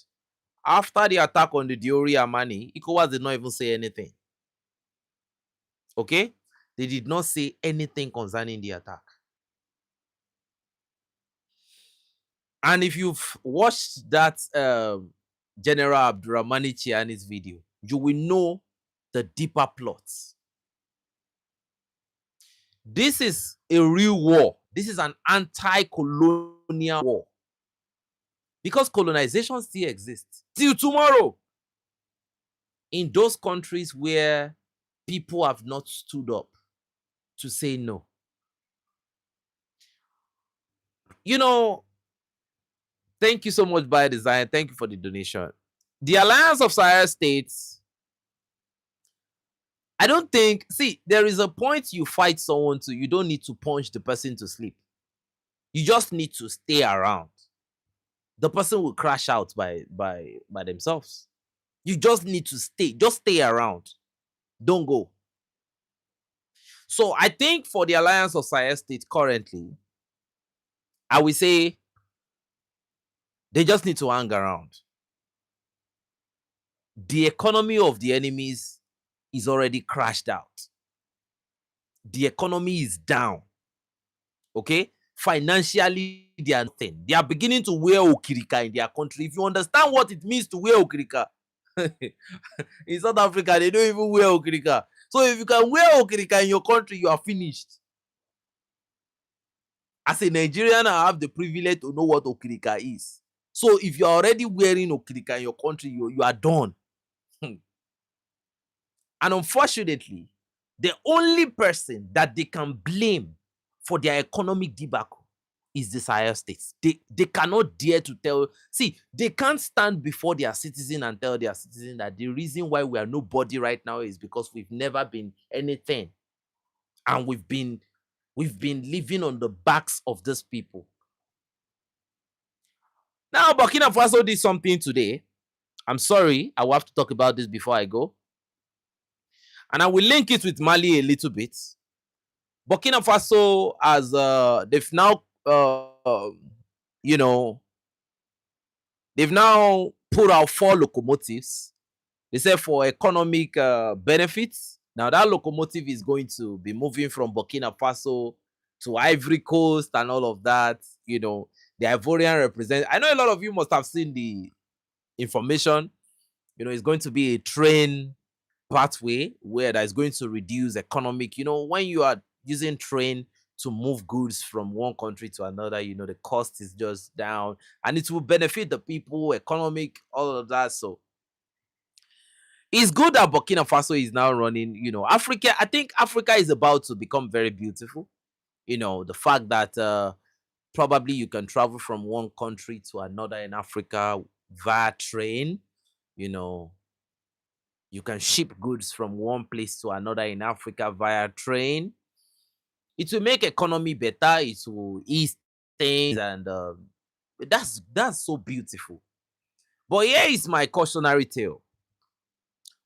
After the attack on the Diori Amani, ECOWAS did not even say anything. Okay? They did not say anything concerning the attack. And if you've watched that General Abdurrahmani Chiani's video, you will know the deeper plots. This is a real war. This is an anti-colonial war. Because colonization still exists till tomorrow in those countries where people have not stood up to say no. You know, thank you so much, By Design. Thank you for the donation. The Alliance of Sahel States, I don't think, see, there is a point you fight someone to, you don't need to punch the person to sleep. You just need to stay around. The person will crash out by themselves. You just need to stay around. Don't go. So I think for the Alliance of Sahel States currently, I will say they just need to hang around. The economy of the enemies is already crashed out. The economy is down. Okay? Financially, they are nothing. They are beginning to wear okirika in their country. If you understand what it means to wear okirika, in South Africa, they don't even wear okirika. So if you can wear okirika in your country, you are finished. As a Nigerian, I have the privilege to know what okirika is. So if you're already wearing okirika in your country, you are done. And unfortunately, the only person that they can blame for their economic debacle is the Sahel states. They cannot dare to tell. See, they can't stand before their citizen and tell their citizen that the reason why we are nobody right now is because we've never been anything. And we've been living on the backs of these people. Now, Burkina Faso did something today. I'm sorry, I will have to talk about this before I go. And I will link it with Mali a little bit. Burkina Faso has they've now they've now put out 4 locomotives. They said for economic benefits. Now that locomotive is going to be moving from Burkina Faso to Ivory Coast and all of that. You know, the Ivorian represent. I know a lot of you must have seen the information. You know, it's going to be a train pathway where that is going to reduce economic. You know, when you are using train to move goods from one country to another, you know, the cost is just down and it will benefit the people, economic, all of that. So it's good that Burkina Faso is now running, you know, Africa. I think Africa is about to become very beautiful. You know, the fact that probably you can travel from one country to another in Africa via train, you know, you can ship goods from one place to another in Africa via train. It will make economy better. It will ease things, and that's so beautiful. But here is my cautionary tale.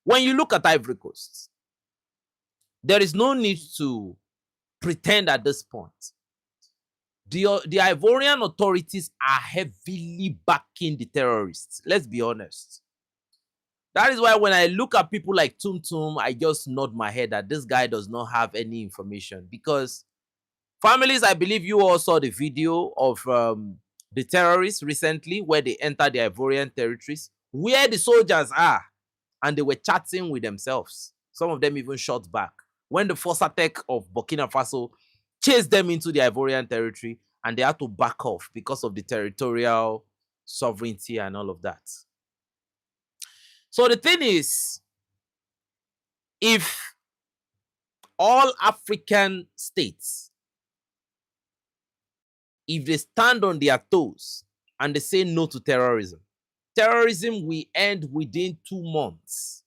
When you look at Ivory Coast, there is no need to pretend at this point. The Ivorian authorities are heavily backing the terrorists. Let's be honest. That is why when I look at people like Tum Tum, I just nod my head that this guy does not have any information. Because families, I believe you all saw the video of the terrorists recently where they entered the Ivorian territories, where the soldiers are, and they were chatting with themselves. Some of them even shot back. When the force attack of Burkina Faso chased them into the Ivorian territory, and they had to back off because of the territorial sovereignty and all of that. So the thing is, if all African states, if they stand on their toes and they say no to terrorism, terrorism will end within 2 months.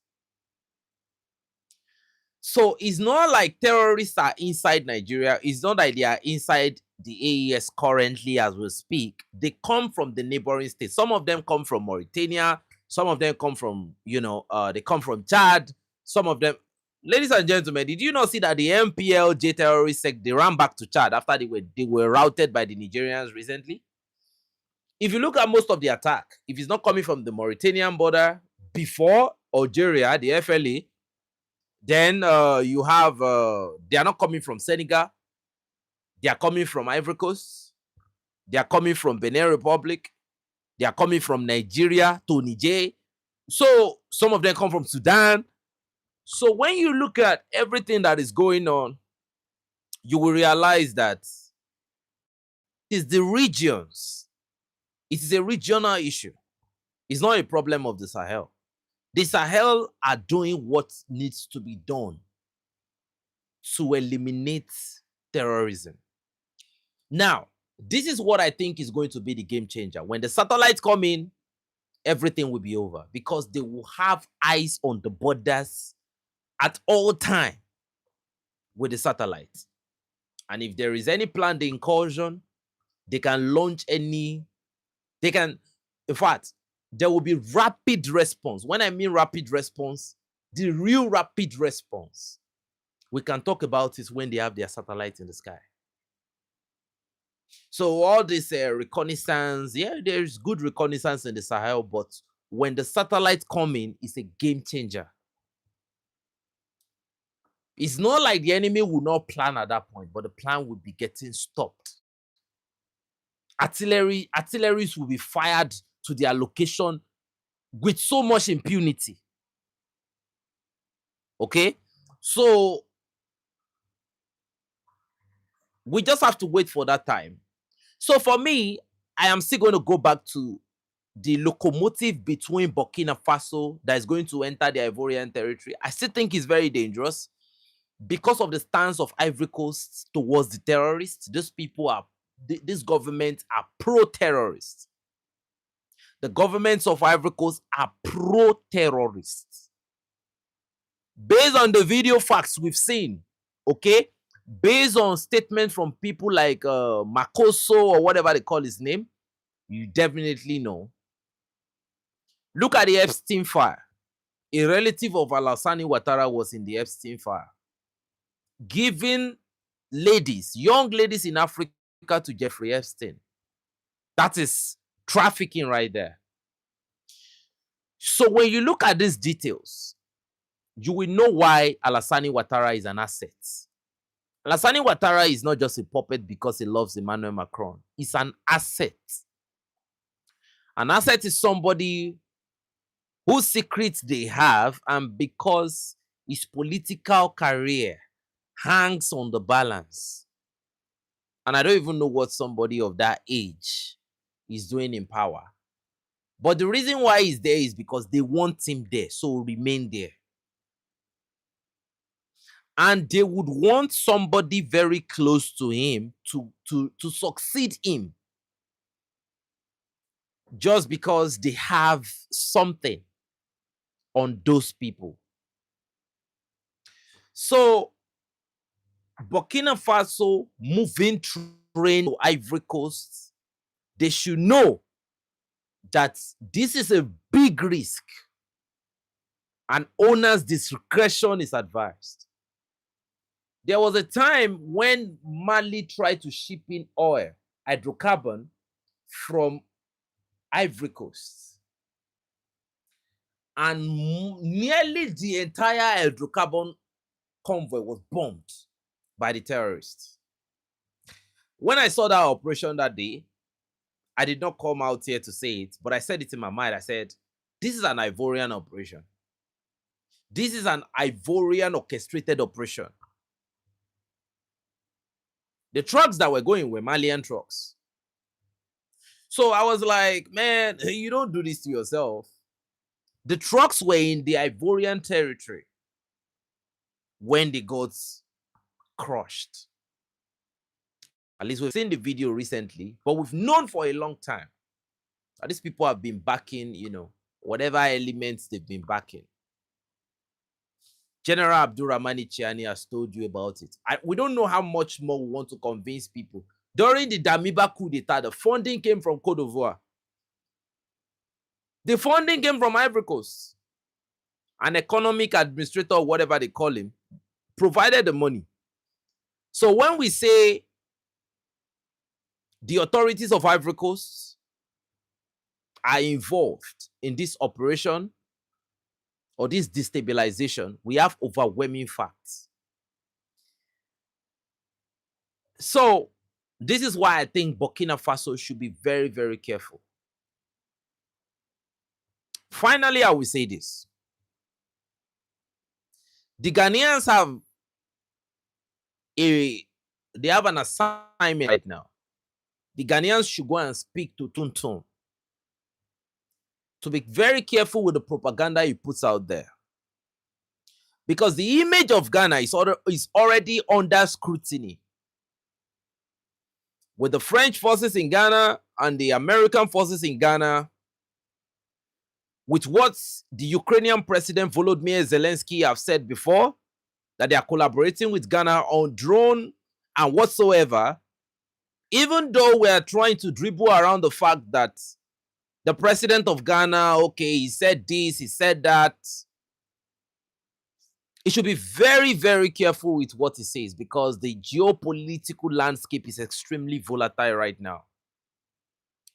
So it's not like terrorists are inside Nigeria. It's not like they are inside the AES currently as we speak. They come from the neighboring states. Some of them come from Mauritania. Some of them come from, they come from Chad. Some of them, Ladies and gentlemen, did you not see that the MPLJ terrorist sect, they ran back to Chad after they were routed by the Nigerians recently? If you look at most of the attack, if it's not coming from the Mauritanian border before Algeria, the FLA, then you have, they are not coming from Senegal. They are coming from Ivory Coast. They are coming from Benin Republic. They are coming from Nigeria to Niger. So some of them come from Sudan. So when you look at everything that is going on, you will realize that it's the regions. It is a regional issue. It's not a problem of the Sahel. The Sahel are doing what needs to be done to eliminate terrorism. Now, this is what I think is going to be the game changer. When the satellites come in, everything will be over because they will have eyes on the borders at all time with the satellites. And if there is any planned incursion, they can launch in fact, there will be rapid response. When I mean rapid response, the real rapid response, we can talk about it when they have their satellites in the sky. So all this reconnaissance, yeah, there's good reconnaissance in the Sahel, but when the satellites come in, it's a game changer. It's not like the enemy will not plan at that point, but the plan will be getting stopped. Artilleries will be fired to their location with so much impunity. Okay? So we just have to wait for that time. So for me, I am still going to go back to the locomotive between Burkina Faso that is going to enter the Ivorian territory. I still think it's very dangerous because of the stance of Ivory Coast towards the terrorists. This government are pro-terrorists. The governments of Ivory Coast are pro-terrorists. Based on the video facts we've seen, okay, based on statements from people like Makoso or whatever they call his name, you definitely know. Look at the Epstein file. A relative of Alassane Ouattara was in the Epstein file, giving young ladies in Africa to Jeffrey Epstein. That is trafficking right there. So when you look at these details, you will know why Alassane Ouattara is an asset. Alassane Ouattara is not just a puppet because he loves Emmanuel Macron. He's an asset. An asset is somebody whose secrets they have, and because his political career hangs on the balance. And I don't even know what somebody of that age is doing in power. But the reason why he's there is because they want him there, so remain there. And they would want somebody very close to him to succeed him, just because they have something on those people. So Burkina Faso moving train to Ivory Coast, they should know that this is a big risk and owner's discretion is advised. There was a time when Mali tried to ship in oil, hydrocarbon, from Ivory Coast. And nearly the entire hydrocarbon convoy was bombed by the terrorists. When I saw that operation that day, I did not come out here to say it, but I said it in my mind. I said, this is an Ivorian operation. This is an Ivorian orchestrated operation. The trucks that were going were Malian trucks. So I was like, man, you don't do this to yourself. The trucks were in the Ivorian territory when they got crushed. At least we've seen the video recently, but we've known for a long time that these people have been backing, whatever elements they've been backing. General Abdurrahmani Chiani has told you about it. We don't know how much more we want to convince people. During the Damiba coup d'etat, the funding came from Côte d'Ivoire. The funding came from Ivory Coast. An economic administrator, whatever they call him, provided the money. So when we say the authorities of Ivory Coast are involved in this operation or this destabilization, we have overwhelming facts. So this is why I think Burkina Faso should be very, very careful. Finally, I will say this. The Ghanaians have an assignment right now. The Ghanaians should go and speak to Tuntun to be very careful with the propaganda he puts out there. Because the image of Ghana is already under scrutiny. With the French forces in Ghana and the American forces in Ghana, with what the Ukrainian president Volodymyr Zelensky have said before, that they are collaborating with Ghana on drone and whatsoever, even though we are trying to dribble around the fact that the president of Ghana, okay, he said this, he said that, he should be very, very careful with what he says because the geopolitical landscape is extremely volatile right now.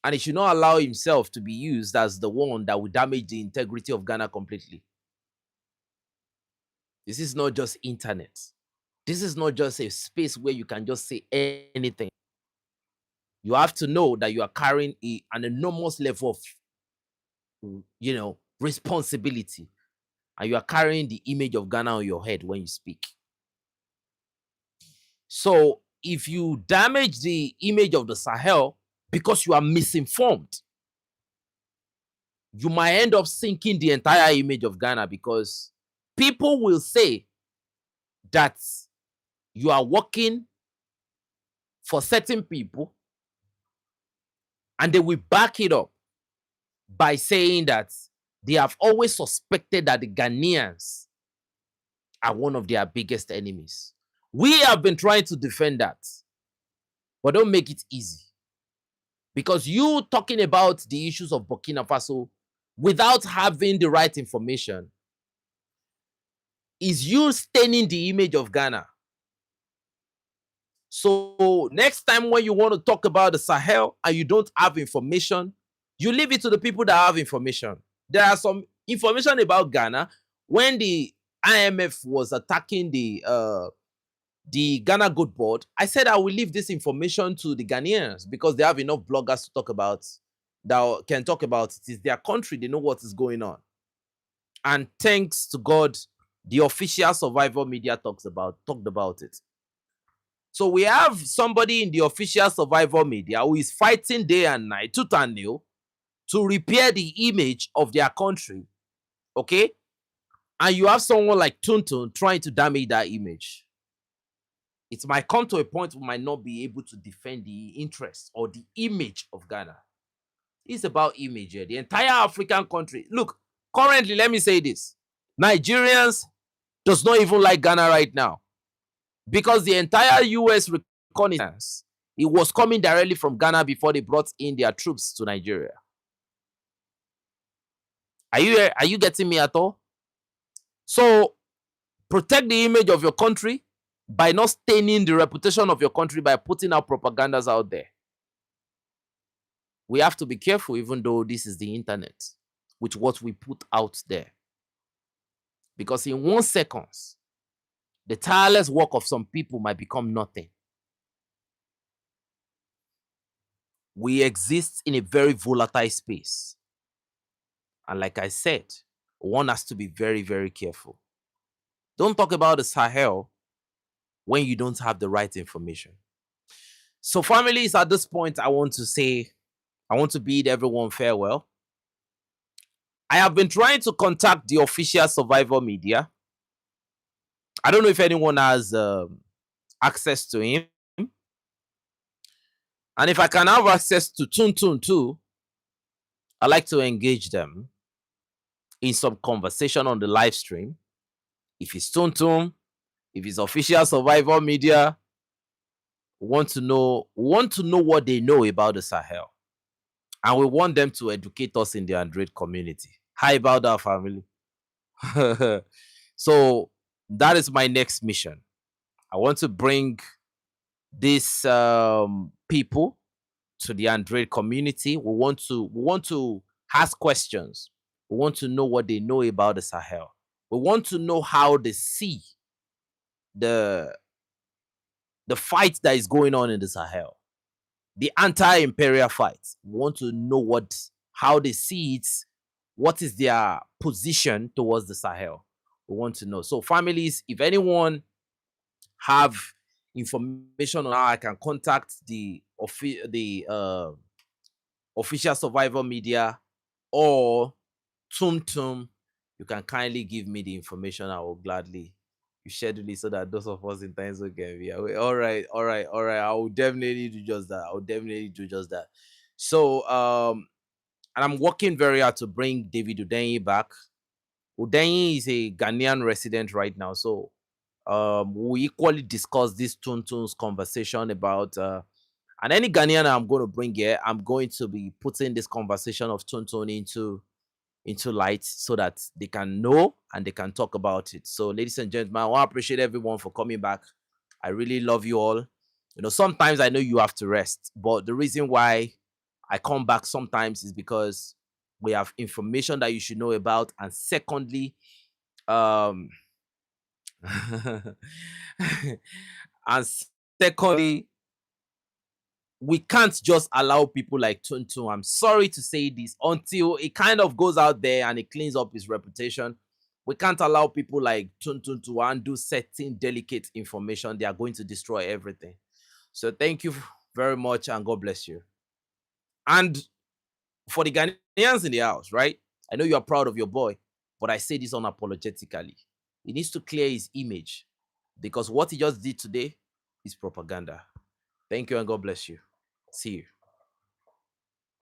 And he should not allow himself to be used as the one that will damage the integrity of Ghana completely. This is not just internet. This is not just a space where you can just say anything. You have to know that you are carrying an enormous level of, responsibility. And you are carrying the image of Ghana on your head when you speak. So if you damage the image of the Sahel because you are misinformed, you might end up sinking the entire image of Ghana because people will say that you are working for certain people and they will back it up by saying that they have always suspected that the Ghanaians are one of their biggest enemies. We have been trying to defend that, but don't make it easy. Because you talking about the issues of Burkina Faso without having the right information is you staining the image of Ghana. So next time when you want to talk about the Sahel and you don't have information, you leave it to the people that have information. There are some information about Ghana. When the IMF was attacking the Ghana Good Board, I said I will leave this information to the Ghanaians because they have enough bloggers to talk about that can talk about it. It's their country, they know what is going on. And thanks to God, the official survivor media talked about it. So we have somebody in the official survivor media who is fighting day and night, tooth and nail, to repair the image of their country. Okay? And you have someone like Tuntun trying to damage that image. It might come to a point we might not be able to defend the interest or the image of Ghana. It's about image here. The entire African country. Look, currently, let me say this. Nigerians does not even like Ghana right now. Because the entire US reconnaissance, it was coming directly from Ghana before they brought in their troops to Nigeria. Are you getting me at all? So, protect the image of your country by not staining the reputation of your country by putting out propagandas out there. We have to be careful, even though this is the internet, with what we put out there. Because in 1 second, the tireless work of some people might become nothing. We exist in a very volatile space. And like I said, one has to be very, very careful. Don't talk about the Sahel when you don't have the right information. So families, at this point, I want to bid everyone farewell. I have been trying to contact the official survivor media. I don't know if anyone has access to him. And if I can have access to Tuntun too, I like to engage them in some conversation on the live stream. If it's Tuntun, if it's official survivor media, we want to know what they know about the Sahel. And we want them to educate us in the Android community. How about that, family? So that is my next mission. I want to bring these people to the Android community. We want to ask questions. We want to know what they know about the Sahel. We want to know how they see the the fight that is going on in the Sahel, the anti-imperial fight. We want to know how they see it, what is their position towards the Sahel. We want to know. So, families, if anyone have information on how I can contact the official survivor media or Tum Tum, you can kindly give me the information. I will gladly schedule it so that those of us in time zone can be away. All right, all right, all right. I will definitely do just that. I will definitely do just that. So and I'm working very hard to bring David Udenyi back. Udenyi is a Ghanaian resident right now. So we equally discuss this Tuntun's conversation about and any Ghanaian I'm going to bring here, I'm going to be putting this conversation of Tuntun into light so that they can know and they can talk about it. So, ladies and gentlemen, I want to appreciate everyone for coming back. I really love you all. You know, sometimes I know you have to rest, but the reason why I come back sometimes is because we have information that you should know about, and secondly, um, and secondly, we can't just allow people like Tuntun. I'm sorry to say this, until it kind of goes out there and it cleans up his reputation. We can't allow people like Tuntun to undo certain delicate information. They are going to destroy everything. So thank you very much and God bless you. And for the Ghanaians in the house, right? I know you are proud of your boy, but I say this unapologetically. He needs to clear his image because what he just did today is propaganda. Thank you and God bless you. See you.